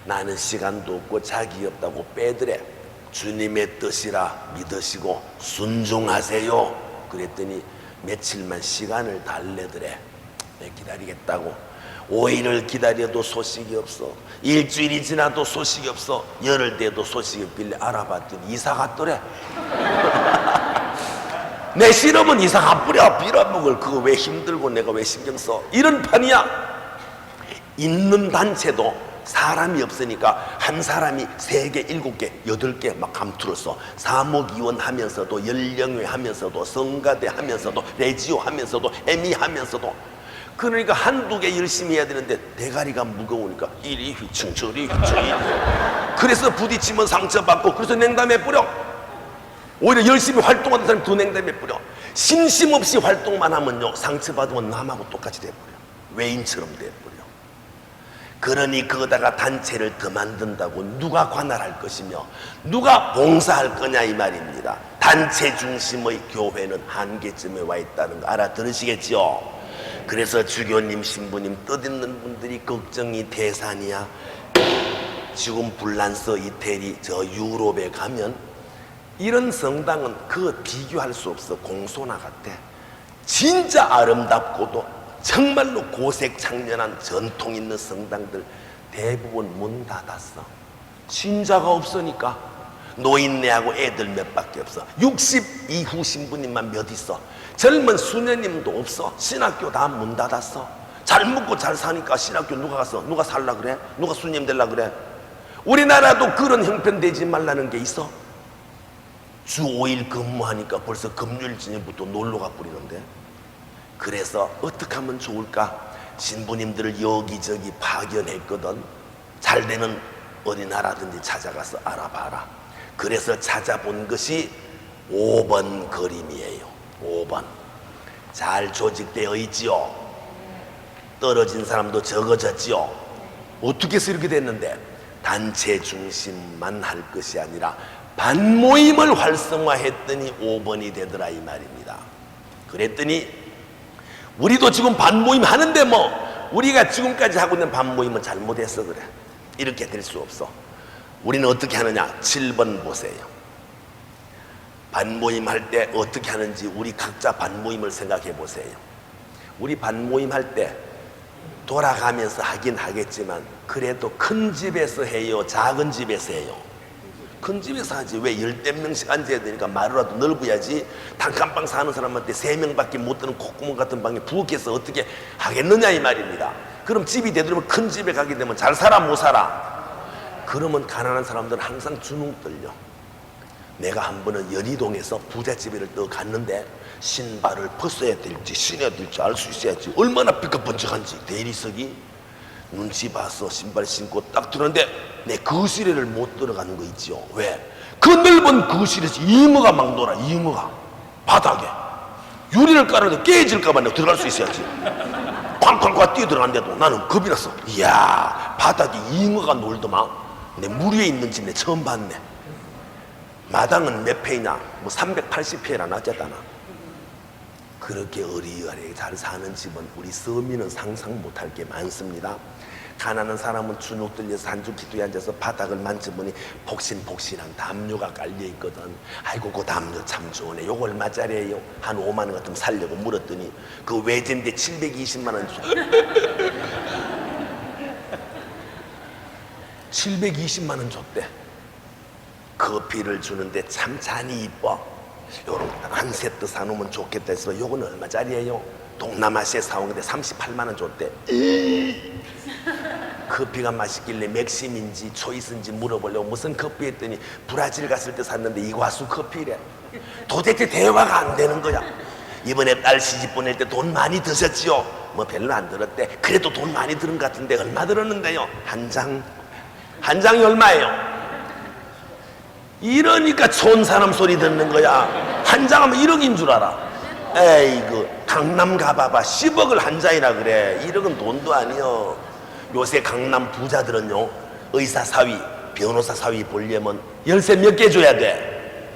나는 시간도 없고 자기 없다고 빼드래. 주님의 뜻이라 믿으시고 순종하세요. 그랬더니 며칠만 시간을 달래더래. 기다리겠다고. 5일을 기다려도 소식이 없어. 일주일이 지나도 소식이 없어. 열흘 돼도 소식이 없길래 알아봤더니 이사 갔더래. 내 실험은 이사 가뿌려. 빌어먹을 그거 왜 힘들고 내가 왜 신경 써. 이런 판이야. 있는 단체도 사람이 없으니까 한 사람이 3개, 7개, 8개 막 감투를 사목의원 하면서도 연령회 하면서도 성가대 하면서도 레지오 하면서도 에미 하면서도. 그러니까 한두 개 열심히 해야 되는데 대가리가 무거우니까 이리 휘청 저리 휘청 이리. 그래서 부딪히면 상처받고 그래서 냉담에 뿌려. 오히려 열심히 활동하는 사람이 더 냉담에 뿌려. 심심없이 활동만 하면요 상처받으면 남하고 똑같이 돼버려. 외인처럼 돼버려. 그러니 거기다가 단체를 더 만든다고 누가 관할할 것이며 누가 봉사할 거냐 이 말입니다. 단체 중심의 교회는 한계점에 와 있다는 거 알아들으시겠죠? 그래서 주교님 신부님 뜻있는 분들이 걱정이 대산이야. 지금 불란서 이태리 저 유럽에 가면 이런 성당은 그 비교할 수 없어. 공소나 같아. 진짜 아름답고도 정말로 고색 창년한 전통 있는 성당들 대부분 문 닫았어. 신자가 없으니까. 노인네하고 애들 몇 밖에 없어. 60 이후 신부님만 몇 있어. 젊은 수녀님도 없어. 신학교 다 문 닫았어. 잘 먹고 잘 사니까 신학교 누가 갔어? 누가 살라 그래? 누가 수녀님 되려 그래? 우리나라도 그런 형편 되지 말라는 게 있어. 주 5일 근무하니까 벌써 금요일 저녁부터 놀러 가 버리는데. 그래서 어떻게 하면 좋을까? 신부님들을 여기저기 파견했거든. 잘 되는 어린아라든지 찾아가서 알아봐라. 그래서 찾아본 것이 5번 그림이에요. 5번 잘 조직되어 있지요. 떨어진 사람도 적어졌지요. 어떻게 해서 이렇게 됐는데 단체 중심만 할 것이 아니라 반모임을 활성화했더니 5번이 되더라 이 말입니다. 그랬더니 우리도 지금 반모임 하는데 뭐 우리가 지금까지 하고 있는 반모임은 잘못해서 그래. 이렇게 될 수 없어. 우리는 어떻게 하느냐? 7번 보세요. 반모임 할 때 어떻게 하는지 우리 각자 반모임을 생각해 보세요. 우리 반모임 할 때 돌아가면서 하긴 하겠지만 그래도 큰 집에서 해요? 작은 집에서 해요? 큰 집에서 하지. 왜 10명씩 앉아야 되니까 마루라도 넓어야지. 단칸방 사는 사람한테 3명밖에 못 드는 콧구멍 같은 방에 부엌에서 어떻게 하겠느냐 이 말입니다. 그럼 집이 되도록 큰 집에 가게 되면 잘 살아 못 살아? 그러면 가난한 사람들은 항상 주눅 들려. 내가 한 번은 연희동에서 부잣집에를 떠 갔는데 신발을 벗어야 될지 신어야 될지 알 수 있어야지. 얼마나 삐까번쩍한지. 대리석이 눈치 봐서 신발 신고 딱 들었는데 내 거실에를 못 들어가는 거 있지요. 왜? 그 넓은 거실에서 잉어가 막 놀아. 잉어가 바닥에 유리를 깔아도 깨질까봐 내가 들어갈 수 있어야지. 쾅쾅쾅 뛰어 들어갔는데도 나는 겁이 났어. 이야, 바닥에 잉어가 놀더만. 내 물 위에 있는 집 내 처음 봤네. 마당은 몇 페이나? 뭐 380페이나 낮았다나. 그렇게 어리어리하게 잘 사는 집은 우리 서민은 상상 못할 게 많습니다. 가난한 사람은 주눅 들려서 한 주 기도에 앉아서 바닥을 만져보니 폭신폭신한 담요가 깔려있거든. 아이고 그 담요 참 좋으네. 요거 얼마짜리예요? 한 5만 원 같으면 살려고 물었더니 그 외제인데 720만 원 줘. 720만 원 줬대. 커피를 주는데 참 잔이 이뻐. 요런 한 세트 사놓으면 좋겠다 해서 요건 얼마짜리예요? 동남아시아에 사온 건데 38만 원 줬대. 커피가 맛있길래 맥심인지 초이스인지 물어보려고 무슨 커피 했더니 브라질 갔을 때 샀는데 이과수 커피래. 도대체 대화가 안 되는 거야. 이번에 딸 시집 보낼 때 돈 많이 드셨지요? 뭐 별로 안 들었대. 그래도 돈 많이 들은 것 같은데 얼마 들었는데요? 한 장이 얼마예요? 이러니까 촌 사람 소리 듣는 거야. 한 장 하면 1억인 줄 알아. 에이그 강남 가봐봐. 10억을 한 장이라 그래. 1억은 돈도 아니여. 요새 강남 부자들은요, 의사 사위, 변호사 사위 보려면 열쇠 몇 개 줘야 돼?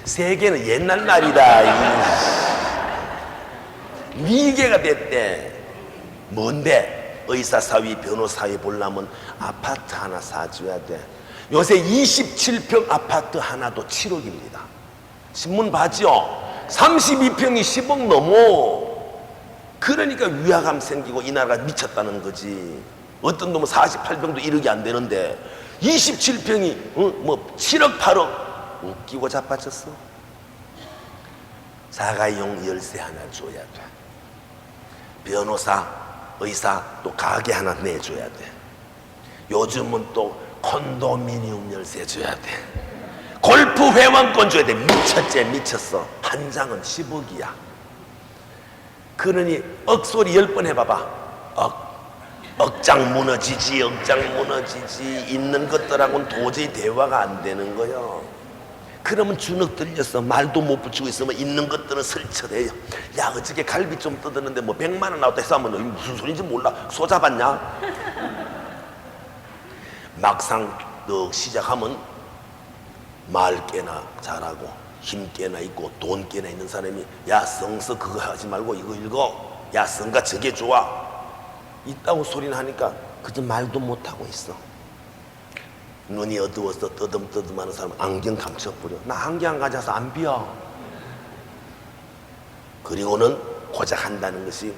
3개는 옛날 말이다. 미개가 됐대. 뭔데? 의사 사위, 변호사 사위 보려면 아파트 하나 사줘야 돼. 요새 27평 아파트 하나도 7억입니다. 신문 봤죠? 32평이 10억 넘어. 그러니까 위화감 생기고 이 나라가 미쳤다는 거지. 어떤 놈은 48평도 1억이 안 되는데 27평이 뭐 7억 8억. 웃기고 자빠졌어. 자가용 열쇠 하나 줘야 돼. 변호사, 의사 또 가게 하나 내줘야 돼. 요즘은 또 콘도미니엄 열쇠 줘야 돼. 골프 회원권 줘야 돼. 미쳤지 미쳤어. 한 장은 10억이야. 그러니 억소리 10번 해봐봐. 억장 무너지지, 억장 무너지지. 있는 것들하고는 도저히 대화가 안 되는 거요. 그러면 주눅 들려서 말도 못 붙이고 있으면 있는 것들은 설쳐대요. 야 어저께 갈비 좀 뜯었는데 뭐 100만 원 나왔다 해서 하면 무슨 소리인지 몰라. 소 잡았냐? 막상 너 시작하면 말 깨나 잘하고 힘 깨나 있고 돈 깨나 있는 사람이 야 성서 그거 하지 말고 이거 읽어. 야 성가 저게 좋아. 있다고 소리는 하니까 그저 말도 못하고 있어. 눈이 어두워서 떠듬떠듬하는 사람 안경 감춰버려. 나 안경 가져서 안 비어. 그리고는 고작 한다는 것이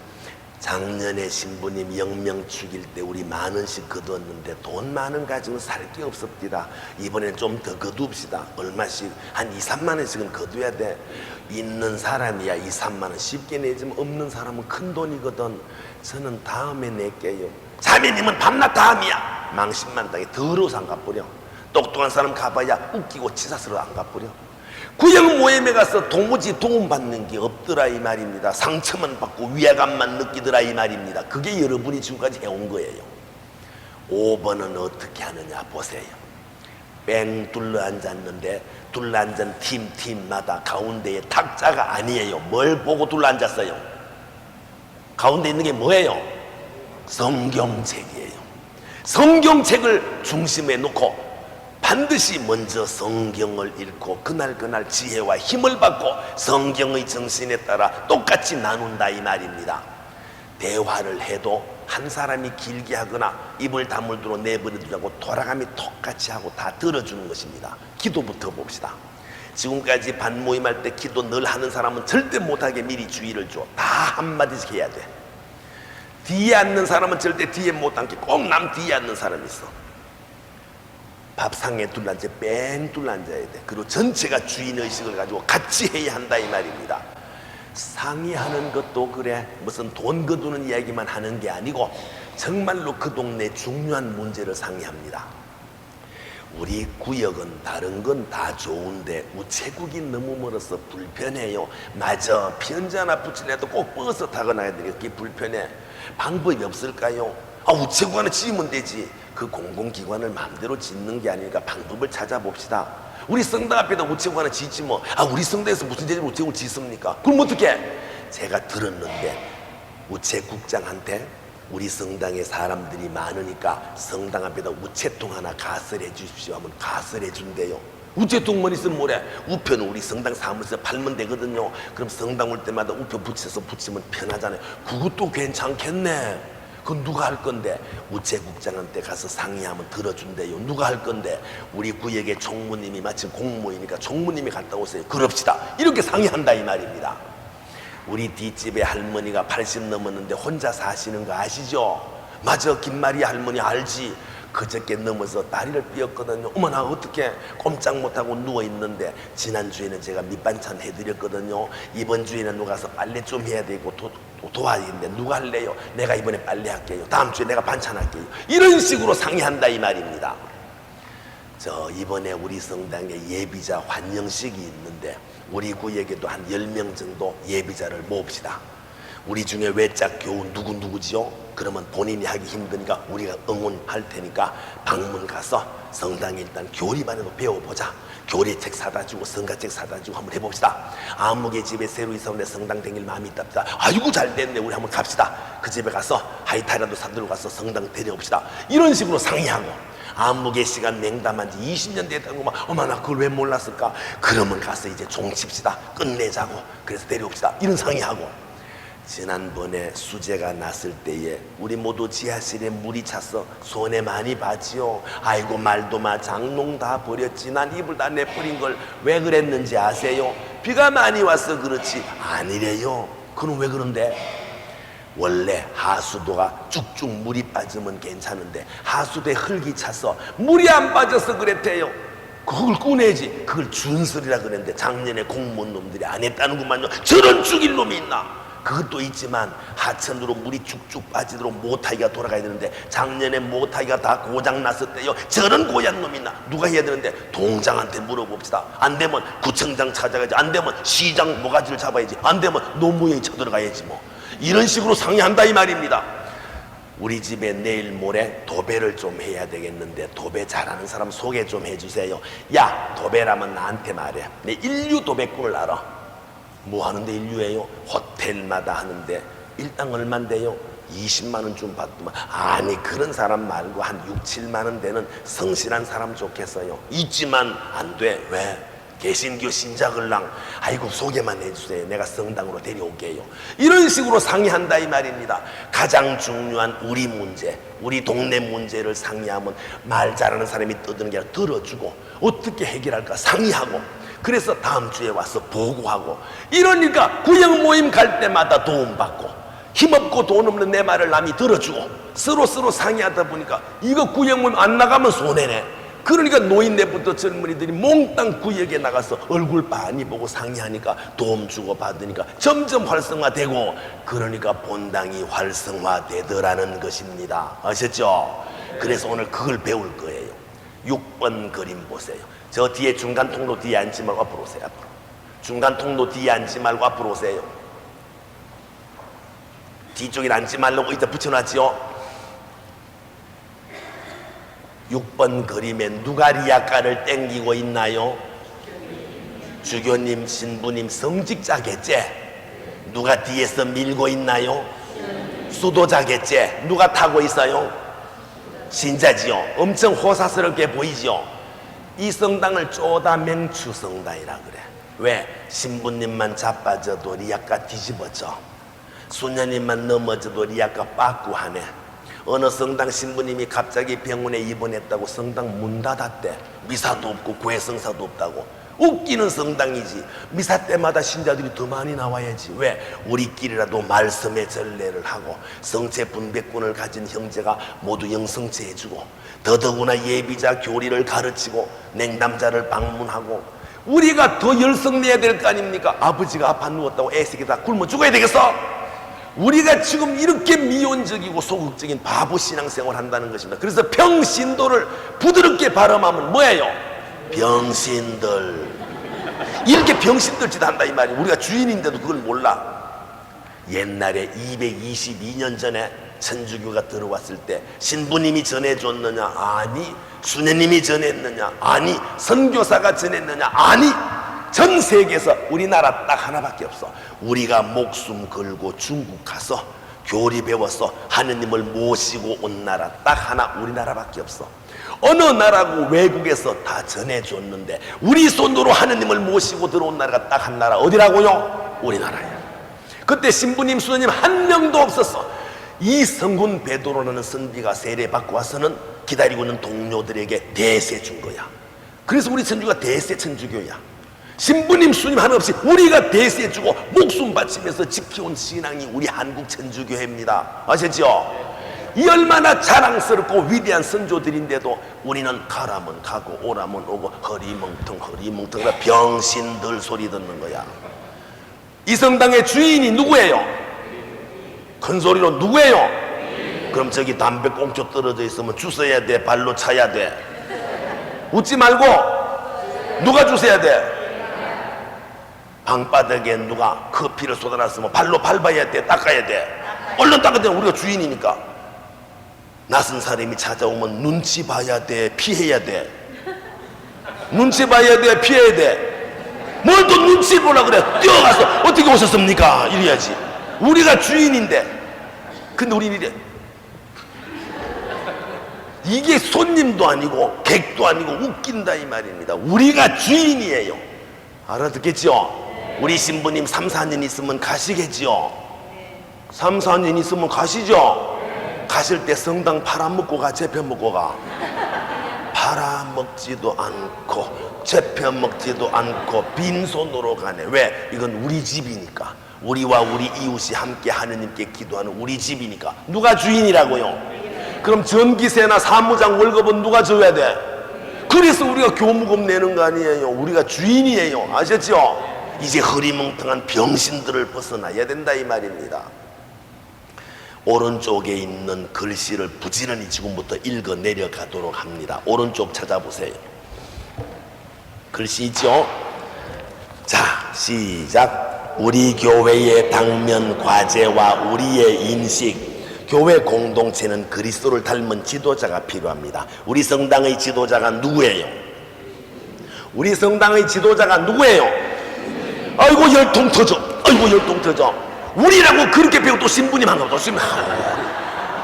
작년에 신부님 영명 죽일 때 우리 10,000원씩 거두었는데 돈 10,000원 가지고는 살 게 없었디다. 이번엔 좀 더 거두읍시다. 얼마씩? 한 2, 3만 원씩은 거둬야 돼. 있는 사람이야 2, 3만 원 쉽게 내지만 없는 사람은 큰 돈이거든. 저는 다음에 낼게요. 자매님은 밤낮 다음이야. 망신만 당해 더러워서 안 갚으려. 똑똑한 사람 가봐야 웃기고 치사스러워 안 갚으려. 구역 모임에 가서 도무지 도움받는 게 없더라 이 말입니다. 상처만 받고 위화감만 느끼더라 이 말입니다. 그게 여러분이 지금까지 해온 거예요. 5번은 어떻게 하느냐 보세요. 뺑 둘러앉았는데 둘러앉은 팀마다 가운데에 탁자가 아니에요. 뭘 보고 둘러앉았어요? 가운데 있는 게 뭐예요? 성경책이에요. 성경책을 중심에 놓고 반드시 먼저 성경을 읽고 그날 지혜와 힘을 받고 성경의 정신에 따라 똑같이 나눈다 이 말입니다. 대화를 해도 한 사람이 길게 하거나 입을 다물도록 내버려두자고 돌아가며 똑같이 하고 다 들어주는 것입니다. 기도부터 봅시다. 지금까지 반모임할 때 기도 늘 하는 사람은 절대 못하게 미리 주의를 줘. 다 한마디씩 해야 돼. 뒤에 앉는 사람은 절대 뒤에 못 앉게 꼭 남 뒤에 앉는 사람이 있어. 밥상에 둘러앉아 뺑 둘러앉아야 돼. 그리고 전체가 주인의식을 가지고 같이 해야 한다 이 말입니다. 상의하는 것도 그래 무슨 돈 거두는 이야기만 하는 게 아니고 정말로 그 동네 중요한 문제를 상의합니다. 우리 구역은 다른 건 다 좋은데 우체국이 너무 멀어서 불편해요. 맞아. 편지 하나 붙이려도 꼭 버스 타고 나야 되니까 그게 불편해. 방법이 없을까요? 우체국 하나 지으면 되지. 그 공공기관을 마음대로 짓는 게 아니니까 방법을 찾아봅시다. 우리 성당 앞에다 우체국 하나 짓지 뭐. 우리 성당에서 무슨 재질로 우체국을 짓습니까? 그럼 어떡해? 제가 들었는데 우체국장한테 우리 성당에 사람들이 많으니까 성당 앞에다 우체통 하나 가설해 주십시오 하면 가설해 준대요. 우체통만 있으면 뭐래? 우표는 우리 성당 사무실에서 팔면 되거든요. 그럼 성당 올 때마다 우표 붙여서 붙이면 편하잖아요. 그것도 괜찮겠네. 그건 누가 할 건데? 우체국장한테 가서 상의하면 들어준대요. 누가 할 건데? 우리 구역의 총무님이 마침 공무이니까 총무님이 갔다 오세요. 그럽시다. 이렇게 상의한다 이 말입니다. 우리 뒷집에 할머니가 80 넘었는데 혼자 사시는 거 아시죠? 맞아, 김마리 할머니 알지? 그저께 넘어서 다리를 삐었거든요. 어머나 어떻게 꼼짝 못하고 누워있는데 지난주에는 제가 밑반찬 해드렸거든요. 이번 주에는 누가 가서 빨래 좀 해야 되고 도와야겠는데 누가 할래요? 내가 이번에 빨래 할게요. 다음 주에 내가 반찬 할게요. 이런 식으로 상의한다 이 말입니다. 저 이번에 우리 성당에 예비자 환영식이 있는데 우리 구역에도 한 10명 정도 예비자를 모읍시다. 우리 중에 외짝 교우 누구지요? 그러면 본인이 하기 힘드니까 우리가 응원할 테니까 방문 가서 성당에 일단 교리반에도 배워보자. 교리책 사다 주고 성가책 사다 주고 한번 해봅시다. 아무개 집에 새로 이사 온데 성당 다닐 마음이 있답니다. 아이고 잘 됐네, 우리 한번 갑시다. 그 집에 가서 하이타라도 사들고 가서 성당 데려옵시다. 이런 식으로 상의하고, 아무개 시간 냉담한 지 20년 됐다고 막 어머 나 그걸 왜 몰랐을까? 그러면 가서 이제 종칩시다. 끝내자고. 그래서 데려옵시다. 이런 상의하고. 지난번에 수재가 났을 때에 우리 모두 지하실에 물이 차서 손해 많이 봤지요. 아이고 말도 마, 장롱 다 버렸지. 난 이불 다 내버린 걸 왜 그랬는지 아세요? 비가 많이 와서 그렇지 아니래요. 그럼 왜 그런데? 원래 하수도가 쭉쭉 물이 빠지면 괜찮은데 하수도에 흙이 차서 물이 안 빠져서 그랬대요. 그걸 꺼내지. 그걸 준설이라 그랬는데 작년에 공무원 놈들이 안 했다는구만요. 저런 죽일 놈이 있나? 그것도 있지만 하천으로 물이 쭉쭉 빠지도록 모타기가 돌아가야 되는데 작년에 모타기가 다 고장 났었대요. 저런 고얀 놈이 있나? 누가 해야 되는데? 동장한테 물어봅시다. 안 되면 구청장 찾아가야지. 안 되면 시장 모가지를 잡아야지. 안 되면 노무현이 쳐들어가야지. 뭐 이런 식으로 상의한다 이 말입니다. 우리 집에 내일 모레 도배를 좀 해야 되겠는데 도배 잘하는 사람 소개 좀 해주세요. 야, 도배라면 나한테 말해. 내 인류 도배꾼을 알아. 뭐 하는데 인류예요? 호텔마다 하는데 일당 얼만데요? 20만 원 좀 받더만. 아니 그런 사람 말고 한 6, 7만 원 되는 성실한 사람 좋겠어요. 있지만 안 돼. 왜? 개신교 신자걸랑. 아이고 소개만 해주세요. 내가 성당으로 데려올게요. 이런 식으로 상의한다 이 말입니다. 가장 중요한 우리 문제, 우리 동네 문제를 상의하면 말 잘하는 사람이 떠드는 게 아니라 들어주고 어떻게 해결할까 상의하고, 그래서 다음 주에 와서 보고하고, 이러니까 구역 모임 갈 때마다 도움받고, 힘없고 돈 없는 내 말을 남이 들어주고 서로 상의하다 보니까 이거 구역 모임 안 나가면 손해네. 그러니까 노인네부터 젊은이들이 몽땅 구역에 나가서 얼굴 많이 보고 상의하니까 도움 주고 받으니까 점점 활성화되고, 그러니까 본당이 활성화되더라는 것입니다. 아셨죠? 그래서 오늘 그걸 배울 거예요. 6번 그림 보세요. 저 뒤에 중간 통로 뒤에 앉지 말고 앞으로 오세요. 앞으로. 중간 통로 뒤에 앉지 말고 앞으로 오세요. 뒤쪽에 앉지 말라고 이따 붙여놨지요. 6번 그림에 누가 리아카를 땡기고 있나요? 주교님, 신부님, 성직자겠지? 누가 뒤에서 밀고 있나요? 수도자겠지? 누가 타고 있어요? 신자지요. 엄청 호사스럽게 보이죠? 이 성당을 쪼다맹추 성당이라 그래. 왜? 신부님만 자빠져도 리아카 뒤집어져. 수녀님만 넘어져도 리아카 빠꾸하네. 어느 성당 신부님이 갑자기 병원에 입원했다고 성당 문 닫았대. 미사도 없고 구회성사도 없다고. 웃기는 성당이지. 미사 때마다 신자들이 더 많이 나와야지. 왜? 우리끼리라도 말씀의 전례를 하고 성체 분배꾼을 가진 형제가 모두 영성체 해주고, 더더구나 예비자 교리를 가르치고 냉담자를 방문하고, 우리가 더 열성 내야 될 거 아닙니까? 아버지가 아파 누웠다고 애새끼 다 굶어 죽어야 되겠어? 우리가 지금 이렇게 미온적이고 소극적인 바보 신앙생활을 한다는 것입니다. 그래서 평신도를 부드럽게 발음하면 뭐예요? 병신들. 이렇게 병신들 짓 한다 이 말이에요. 우리가 주인인데도 그걸 몰라. 옛날에 222년 전에 천주교가 들어왔을 때 신부님이 전해줬느냐? 아니. 수녀님이 전했느냐? 아니. 선교사가 전했느냐? 아니. 전 세계에서 우리나라 딱 하나밖에 없어. 우리가 목숨 걸고 중국 가서 교리 배워서 하느님을 모시고 온 나라 딱 하나, 우리나라밖에 없어. 어느 나라고 외국에서 다 전해줬는데 우리 손으로 하느님을 모시고 들어온 나라가 딱 한 나라. 어디라고요? 우리나라야. 그때 신부님, 수녀님 한 명도 없었어. 이 성군 베드로라는 선비가 세례받고 와서는 기다리고 있는 동료들에게 대세 준 거야. 그래서 우리 천주교가 대세 천주교야. 신부님 수님 하나 없이 우리가 대세 주고 목숨 바치면서 지켜온 신앙이 우리 한국 천주교회입니다. 아셨죠? 이 얼마나 자랑스럽고 위대한 선조들인데도 우리는 가라면 가고 오라면 오고 허리멍텅 병신들 소리 듣는 거야. 이 성당의 주인이 누구예요? 큰 소리로 누구예요? 그럼 저기 담배꽁초 떨어져 있으면 주워야 돼? 발로 차야 돼? 웃지 말고 누가 주워야 돼? 방바닥에 누가 커피를 쏟아놨으면 발로 밟아야 돼? 닦아야 돼? 얼른 닦아야 돼. 우리가 주인이니까. 낯선 사람이 찾아오면 눈치 봐야 돼? 피해야 돼? 눈치 봐야 돼? 피해야 돼? 뭘 또 눈치 보라 그래? 뛰어가서 어떻게 오셨습니까? 이래야지. 우리가 주인인데. 근데 우리는 이래. 이게 손님도 아니고 객도 아니고 웃긴다 이 말입니다. 우리가 주인이에요. 알아듣겠죠? 우리 신부님 3, 4년 있으면 가시겠죠? 3, 4년 있으면 가시죠? 가실 때 성당 팔아먹고 가? 재펴먹고 가? 팔아먹지도 않고 재펴먹지도 않고 빈손으로 가네. 왜? 이건 우리 집이니까. 우리와 우리 이웃이 함께 하느님께 기도하는 우리 집이니까. 누가 주인이라고요? 그럼 전기세나 사무장 월급은 누가 줘야 돼? 그래서 우리가 교무금 내는 거 아니에요. 우리가 주인이에요. 아셨죠? 이제 허리멍텅한 병신들을 벗어나야 된다 이 말입니다. 오른쪽에 있는 글씨를 부지런히 지금부터 읽어 내려가도록 합니다. 오른쪽 찾아보세요. 글씨 있죠? 자, 시작. 우리 교회의 당면 과제와 우리의 인식. 교회 공동체는 그리스도를 닮은 지도자가 필요합니다. 우리 성당의 지도자가 누구예요? 우리 성당의 지도자가 누구예요? 아이고 열통 터져. 아이고 열통 터져. 우리라고 그렇게 배우고 또 신부님 하는 거 또 신부님.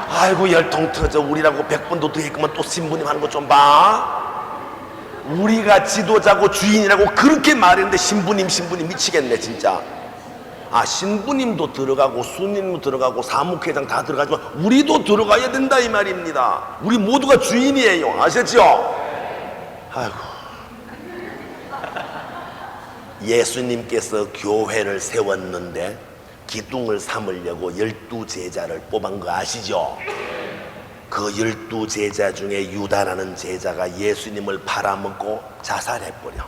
아이고 열통 터져. 우리라고 100번도 더 했구만 또 신부님 하는 거 좀 봐. 우리가 지도자고 주인이라고 그렇게 말했는데 신부님 미치겠네 진짜. 아, 신부님도 들어가고 수님도 들어가고 사무회장 다 들어가지만 우리도 들어가야 된다 이 말입니다. 우리 모두가 주인이에요. 아셨죠? 아이고. 예수님께서 교회를 세웠는데 기둥을 삼으려고 12제자를 뽑은 거 아시죠? 그 12제자 중에 유다라는 제자가 예수님을 팔아먹고 자살해버려.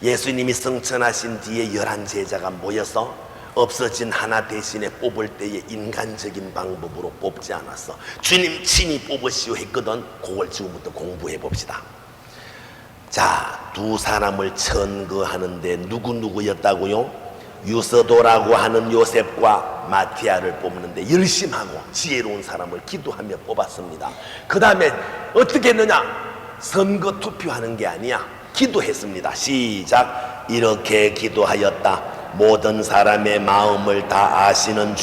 예수님이 성천하신 뒤에 11제자가 모여서 없어진 하나 대신에 뽑을 때에 인간적인 방법으로 뽑지 않았어. 주님 친히 뽑으시오 했거든. 그걸 지금부터 공부해 봅시다. 자, 두 사람을 천거하는데 누구였다고요? 유서도라고 하는 요셉과 마티아를 뽑는데 열심하고 지혜로운 사람을 기도하며 뽑았습니다. 그 다음에 어떻게 했느냐? 선거 투표하는 게 아니야. 기도했습니다. 시작. 이렇게 기도하였다. 모든 사람의 마음을 다 아시는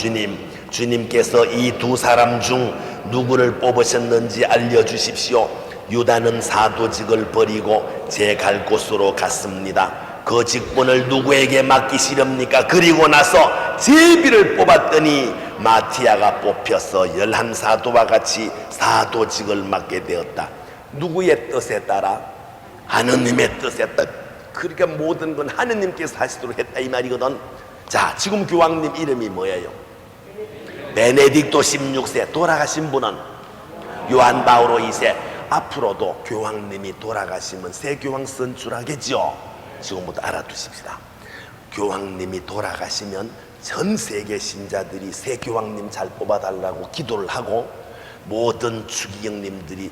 주님께서 이 두 사람 중 누구를 뽑으셨는지 알려주십시오. 유다는 사도직을 버리고 제 갈 곳으로 갔습니다. 그 직분을 누구에게 맡기시렵니까? 그리고 나서 제비를 뽑았더니 마티아가 뽑혀서 11사도와 같이 사도직을 맡게 되었다. 누구의 뜻에 따라? 하느님의 뜻에 따라. 그러니까 모든 건 하느님께서 하시도록 했다 이 말이거든. 자, 지금 교황님 이름이 뭐예요? 베네딕토 16세. 돌아가신 분은 요한 바오로 2세. 앞으로도 교황님이 돌아가시면 새 교황 선출하겠죠. 지금부터 알아두십시다. 교황님이 돌아가시면 전 세계 신자들이 새 교황님 잘 뽑아달라고 기도를 하고 모든 추기경님들이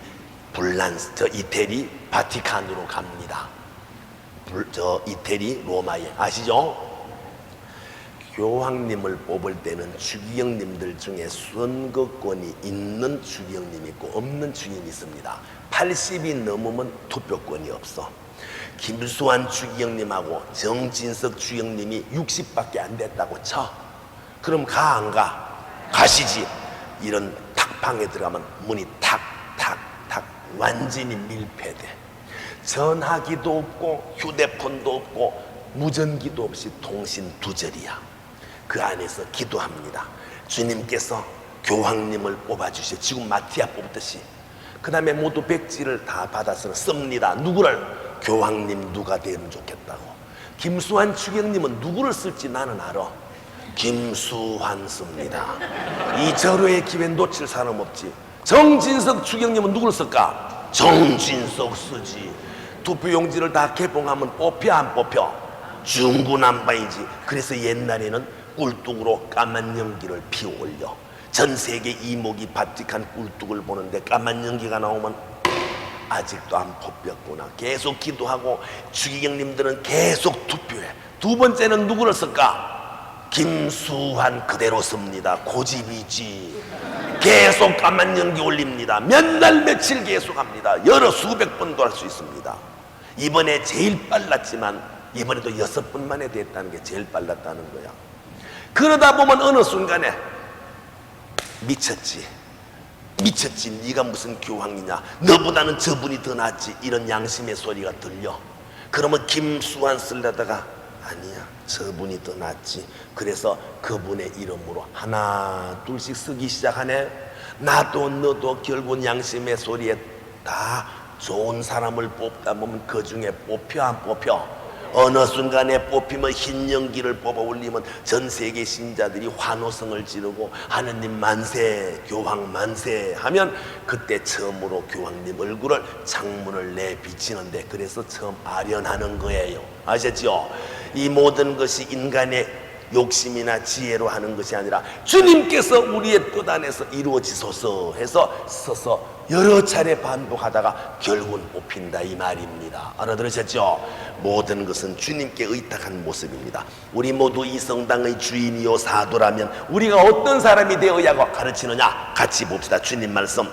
이태리 바티칸으로 갑니다. 이태리 로마에. 아시죠? 교황님을 뽑을 때는 추기경님들 중에 선거권이 있는 추기경님이 있고 없는 추기경이 있습니다. 80이 넘으면 투표권이 없어. 김수환 추기경님하고 정진석 추기경님이 60밖에 안 됐다고 쳐. 그럼 가 안 가? 가시지. 이런 탁방에 들어가면 문이 탁탁탁 완전히 밀폐돼. 전화기도 없고 휴대폰도 없고 무전기도 없이 통신 두절이야. 그 안에서 기도합니다. 주님께서 교황님을 뽑아주시오. 지금 마티아 뽑듯이. 그 다음에 모두 백지를 다 받아서 씁니다. 누구를? 교황님 누가 되면 좋겠다고. 김수환 추경님은 누구를 쓸지 나는 알아. 김수환 씁니다. 이 절호의 기회 놓칠 사람 없지. 정진석 추경님은 누구를 쓸까? 정진석 쓰지. 투표용지를 다 개봉하면 뽑혀 안 뽑혀? 중구난방이지. 그래서 옛날에는 꿀뚝으로 까만 연기를 피워올려. 전 세계 이목이 바틱한 꿀뚝을 보는데 까만 연기가 나오면 아직도 안 뽑혔구나. 계속 기도하고 추기경님들은 계속 투표해. 두 번째는 누구를 쓸까? 김수환 그대로 씁니다. 고집이지. 계속 까만 연기 올립니다. 몇 날 며칠 계속합니다. 여러 수백 번도 할 수 있습니다. 이번에 제일 빨랐지만 이번에도 6번 만에 됐다는 게 제일 빨랐다는 거야. 그러다 보면 어느 순간에 미쳤지. 네가 무슨 교황이냐, 너보다는 저분이 더 낫지, 이런 양심의 소리가 들려. 그러면 김수환 쓰려다가 아니야, 저분이 더 낫지. 그래서 그분의 이름으로 하나 둘씩 쓰기 시작하네. 나도 너도 결국 양심의 소리에 다 좋은 사람을 뽑다 보면 그 중에 뽑혀 안 뽑혀? 어느 순간에 뽑히면 흰 연기를 뽑아 올리면 전 세계 신자들이 환호성을 지르고 하느님 만세, 교황 만세 하면 그때 처음으로 교황님 얼굴을 창문을 내비치는데, 그래서 처음 아련하는 거예요. 아셨죠? 이 모든 것이 인간의 욕심이나 지혜로 하는 것이 아니라 주님께서 우리의 뜻 안에서 이루어지소서 해서 서서 여러 차례 반복하다가 결국은 뽑힌다 이 말입니다. 알아들으셨죠? 모든 것은 주님께 의탁한 모습입니다. 우리 모두 이 성당의 주인이요 사도라면 우리가 어떤 사람이 되어야 가르치느냐? 같이 봅시다. 주님 말씀,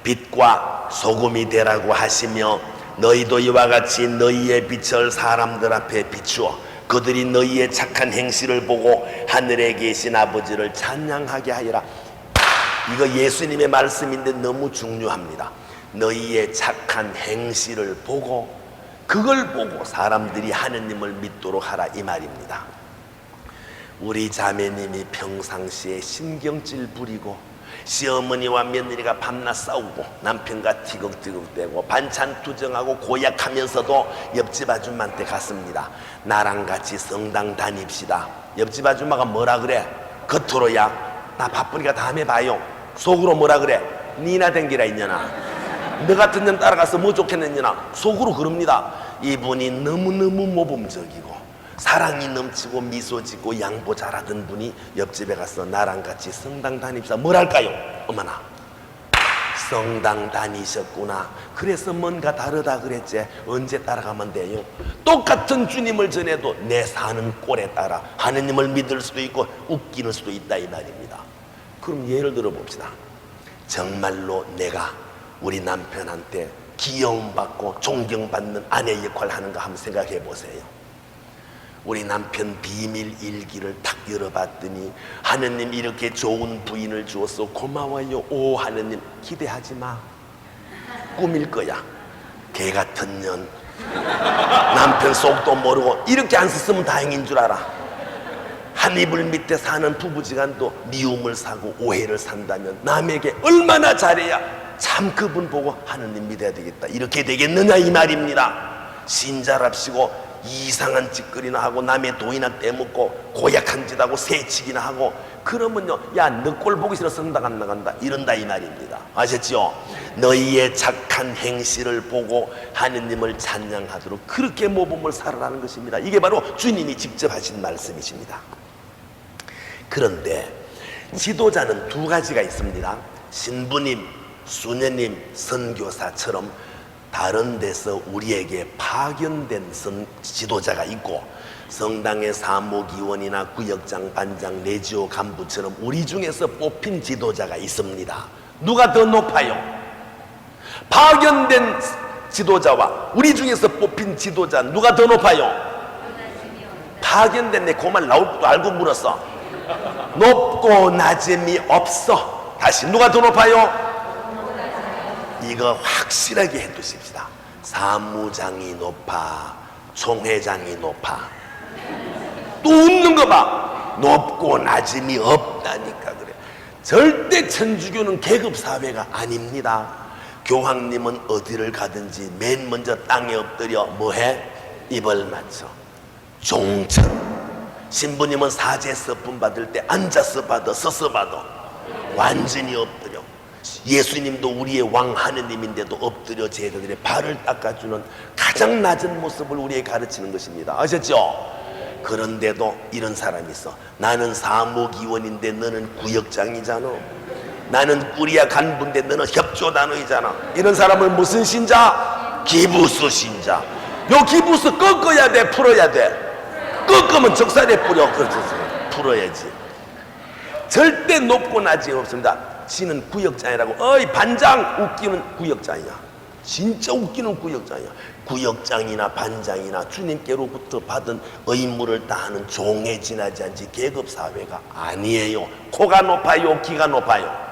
빛과 소금이 되라고 하시며 너희도 이와 같이 너희의 빛을 사람들 앞에 비추어 그들이 너희의 착한 행실을 보고 하늘에 계신 아버지를 찬양하게 하리라. 이거 예수님의 말씀인데 너무 중요합니다. 너희의 착한 행실을 보고, 그걸 보고 사람들이 하느님을 믿도록 하라 이 말입니다. 우리 자매님이 평상시에 신경질 부리고 시어머니와 며느리가 밤낮 싸우고 남편과 티격태격대고 반찬 투정하고 고약하면서도 옆집 아줌마한테 갔습니다. 나랑 같이 성당 다닙시다. 옆집 아줌마가 뭐라 그래? 겉으로야 나 바쁘니까 다음에 봐요. 속으로 뭐라 그래? 니나 댕기라 있냐나, 너 같은 년 따라가서 뭐 좋겠느냐나. 속으로 그럽니다. 이분이 너무너무 모범적이고 사랑이 넘치고 미소 짓고 양보 잘하던 분이 옆집에 가서 나랑 같이 성당 다닙시다. 뭐랄까요? 어머나, 성당 다니셨구나. 그래서 뭔가 다르다 그랬지. 언제 따라가면 돼요? 똑같은 주님을 전해도 내 사는 꼴에 따라 하느님을 믿을 수도 있고 웃기는 수도 있다 이 말입니다. 그럼 예를 들어 봅시다. 정말로 내가 우리 남편한테 귀여움받고 존경받는 아내 역할을 하는가 한번 생각해 보세요. 우리 남편 비밀 일기를 탁 열어봤더니 하느님 이렇게 좋은 부인을 주어서 고마워요. 오 하느님, 기대하지 마. 꿈일 거야. 개 같은 년, 남편 속도 모르고 이렇게 안 썼으면 다행인 줄 알아. 한 이불 밑에 사는 부부지간도 미움을 사고 오해를 산다면 남에게 얼마나 잘해야 참 그분 보고 하느님 믿어야 되겠다 이렇게 되겠느냐 이 말입니다. 신자랍시고 이상한 짓거리나 하고 남의 돈이나 떼먹고 고약한 짓하고 새치기나 하고 그러면요, 야 너 꼴 보기 싫어 성당 안 나간다 이런다 이 말입니다. 아셨죠? 너희의 착한 행실을 보고 하느님을 찬양하도록 그렇게 모범을 살아라는 것입니다. 이게 바로 주님이 직접 하신 말씀이십니다. 그런데 지도자는 두 가지가 있습니다. 신부님, 수녀님, 선교사처럼 다른 데서 우리에게 파견된 지도자가 있고, 성당의 사무기원이나 구역장, 반장, 내지오 간부처럼 우리 중에서 뽑힌 지도자가 있습니다. 누가 더 높아요? 파견된 지도자와 우리 중에서 뽑힌 지도자 누가 더 높아요? 파견된 내 그 말 나올 것도 알고 물었어. 높고 낮음이 없어. 다시, 누가 더 높아요? 이거 확실하게 해두십시다. 사무장이 높아, 총회장이 높아. 또 웃는 거 봐. 높고 낮음이 없다니까 그래. 절대 천주교는 계급사회가 아닙니다. 교황님은 어디를 가든지 맨 먼저 땅에 엎드려 뭐해? 입을 맞춰 종천. 신부님은 사제서품 받을 때 앉아서 받아 서서 받아 완전히 엎드려. 예수님도 우리의 왕 하느님인데도 엎드려 제자들의 발을 닦아주는 가장 낮은 모습을 우리에게 가르치는 것입니다. 아셨죠? 그런데도 이런 사람이 있어. 나는 사무기원인데 너는 구역장이잖아. 나는 꾸리아 간부인데 너는 협조단원이잖아. 이런 사람을 무슨 신자? 기부수 신자. 요 기부수 꺾어야 돼, 풀어야 돼. 꺾으면 적살에 뿌려. 그렇지, 풀어야지. 절대 높고 낮이 없습니다. 지는 구역장이라고. 어이 반장, 웃기는 구역장이야. 진짜 웃기는 구역장이야. 구역장이나 반장이나 주님께로부터 받은 의무를 다하는 종에 지나지 않지 계급사회가 아니에요. 코가 높아요, 귀가 높아요?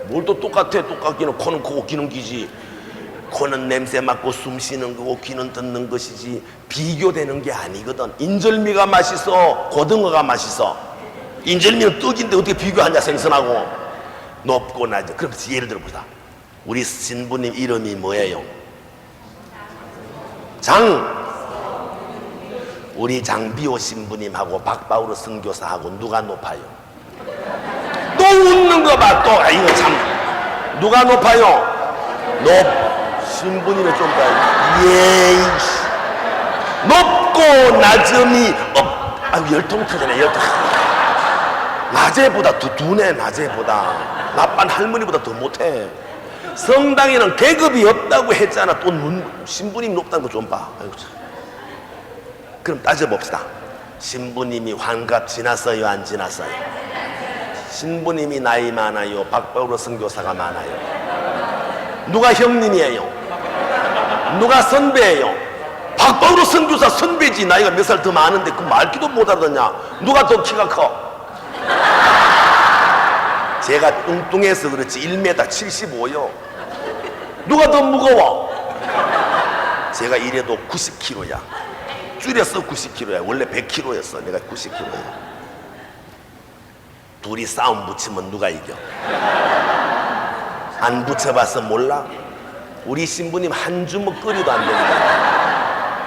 뭘 또 똑같아. 똑같기는 코는 코고 귀는 귀지. 코는 냄새 맡고 숨 쉬는 거고 귀는 듣는 것이지 비교되는 게 아니거든. 인절미가 맛있어, 고등어가 맛있어? 인절미는 떡인데 어떻게 비교하냐, 생선하고. 높고 낮아. 그럼 예를 들어보자. 우리 신부님 이름이 뭐예요? 우리 장비호 신부님하고 박바우르 선교사하고 누가 높아요? 또 웃는 거 봐. 또 이거 참 누가 높아요? 신부님은 좀 더 예이씨 높고 낮음이 열통 터지네. 열통. 낮에보다 더 두네. 낮에보다 나쁜 할머니보다 더 못해. 성당에는 계급이 없다고 했잖아. 또 신부님이 높다는 거 좀 봐. 아이고 참. 그럼 따져봅시다. 신부님이 환갑 지났어요, 안 지났어요? 신부님이 나이 많아요, 박바우르 선교사가 많아요? 누가 형님이에요? 누가 선배예요? 박바우르 선교사 선배지. 나이가 몇 살 더 많은데 그 말귀도 못 알아듣냐? 누가 더 키가 커? 제가 뚱뚱해서 그렇지 1m 75요. 누가 더 무거워? 제가 이래도 90kg야. 줄여서 90kg야. 원래 100kg였어. 내가 90kg야. 둘이 싸움 붙이면 누가 이겨? 안 붙여봐서 몰라? 우리 신부님 한 주먹 거리도 안 됩니다.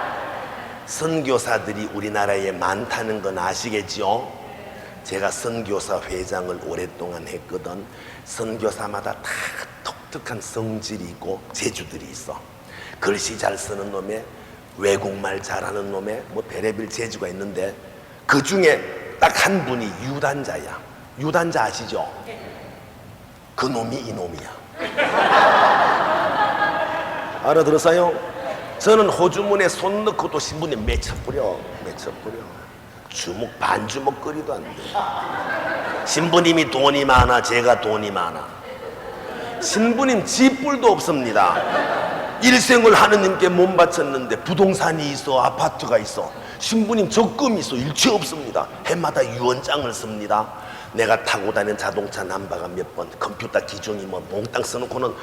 선교사들이 우리나라에 많다는 건 아시겠죠? 제가 선교사 회장을 오랫동안 했거든. 선교사마다 다 독특한 성질이 있고 재주들이 있어. 글씨 잘 쓰는 놈에, 외국말 잘하는 놈에 뭐 별의별 재주가 있는데 그 중에 딱 한 분이 유단자야. 유단자 아시죠? 그 놈이 이 놈이야. 알아들었어요? 저는 호주문에 손 넣고도 신부님 맺혀뿌려. 주먹 반주먹 거리도 안 돼. 신부님이 돈이 많아, 제가 돈이 많아? 신부님 집불도 없습니다. 일생을 하느님께 몸 바쳤는데 부동산이 있어, 아파트가 있어. 신부님 적금이 있어, 일체 없습니다. 해마다 유언장을 씁니다. 내가 타고 다니는 자동차 넘버가 몇 번, 컴퓨터 기종이 뭐 몽땅 써놓고는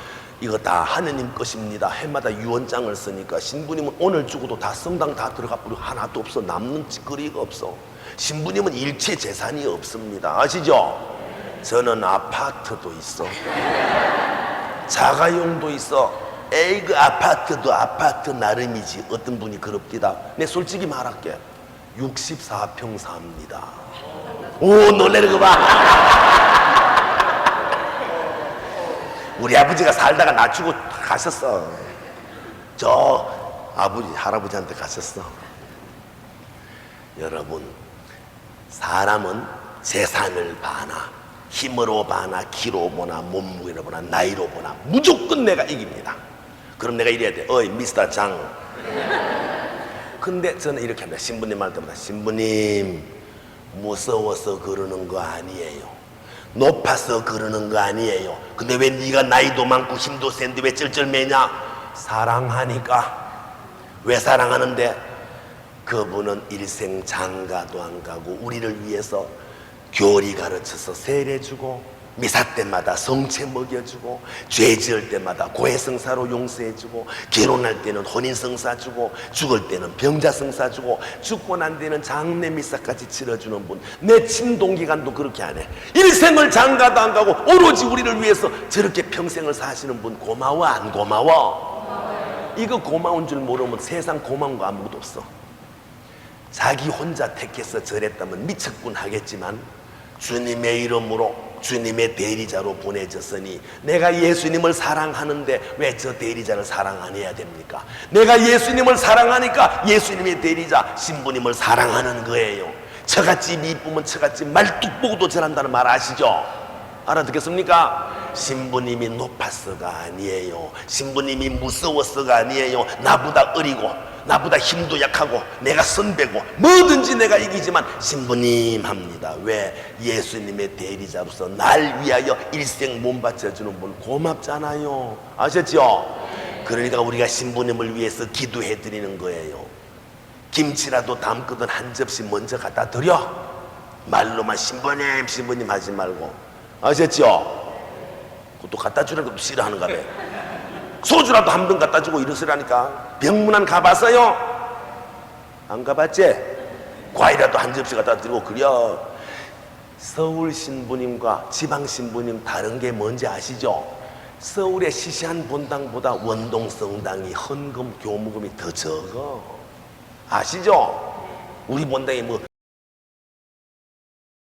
이거 다 하느님 것입니다. 해마다 유언장을 쓰니까 신부님은 오늘 죽어도 다 성당 다 들어가 버리고 하나도 없어. 남는 짓거리가 없어. 신부님은 일체 재산이 없습니다. 아시죠? 저는 아파트도 있어, 자가용도 있어. 에이 그 아파트도 아파트 나름이지. 어떤 분이 그럽디다. 내 솔직히 말할게. 64평 삽니다. 오, 놀래는 거 봐. 우리 아버지가 살다가 낮추고 가셨어. 저 아버지 할아버지한테 가셨어. 여러분, 사람은 재산을 봐나 힘으로 봐나 키로 보나 몸무게로 보나 나이로 보나 무조건 내가 이깁니다. 그럼 내가 이래야 돼. 어이 미스터 장. 근데 저는 이렇게 합니다. 신부님 말 때마다 신부님 무서워서 그러는 거 아니에요. 높아서 그러는 거 아니에요. 근데 왜 네가 나이도 많고 힘도 센데 왜 쩔쩔매냐? 사랑하니까. 왜 사랑하는데? 그분은 일생 장가도 안 가고 우리를 위해서 교리 가르쳐서 세례주고 미사 때마다 성체 먹여주고, 죄 지을 때마다 고해성사로 용서해주고, 결혼할 때는 혼인성사 주고, 죽을 때는 병자성사 주고, 죽고 난 뒤에는 장례 미사까지 치러주는 분, 내 친동기간도 그렇게 안 해. 일생을 장가도 안 가고 오로지 우리를 위해서 저렇게 평생을 사시는 분 고마워 안 고마워? 이거 고마운 줄 모르면 세상 고마운 거 아무것도 없어. 자기 혼자 택해서 저랬다면 미척군 하겠지만, 주님의 이름으로 주님의 대리자로 보내졌으니 내가 예수님을 사랑하는데 왜 저 대리자를 사랑 안 해야 됩니까? 내가 예수님을 사랑하니까 예수님의 대리자 신부님을 사랑하는 거예요. 처갓집 이쁘면 처갓집 말뚝 보고도 전한다는 말 아시죠? 알아듣겠습니까? 신부님이 높아서가 아니에요. 신부님이 무서워서가 아니에요. 나보다 어리고 나보다 힘도 약하고 내가 선배고 뭐든지 내가 이기지만 신부님 합니다. 왜? 예수님의 대리자로서 날 위하여 일생 몸 바쳐주는 분 고맙잖아요. 아셨죠? 그러니까 우리가 신부님을 위해서 기도해 드리는 거예요. 김치라도 담거든 한 접시 먼저 갖다 드려. 말로만 신부님 신부님 하지 말고. 아셨죠? 그것도 갖다 주는 것도 싫어하는가 봐. 소주라도 한 병 갖다 주고 이러시라니까. 병문안 가봤어요? 안 가봤지? 과일이라도 한 접시 갖다 드리고 그려. 서울 신부님과 지방 신부님 다른 게 뭔지 아시죠? 서울의 시시한 본당보다 원동 성당이 헌금 교무금이 더 적어. 아시죠? 우리 본당이 뭐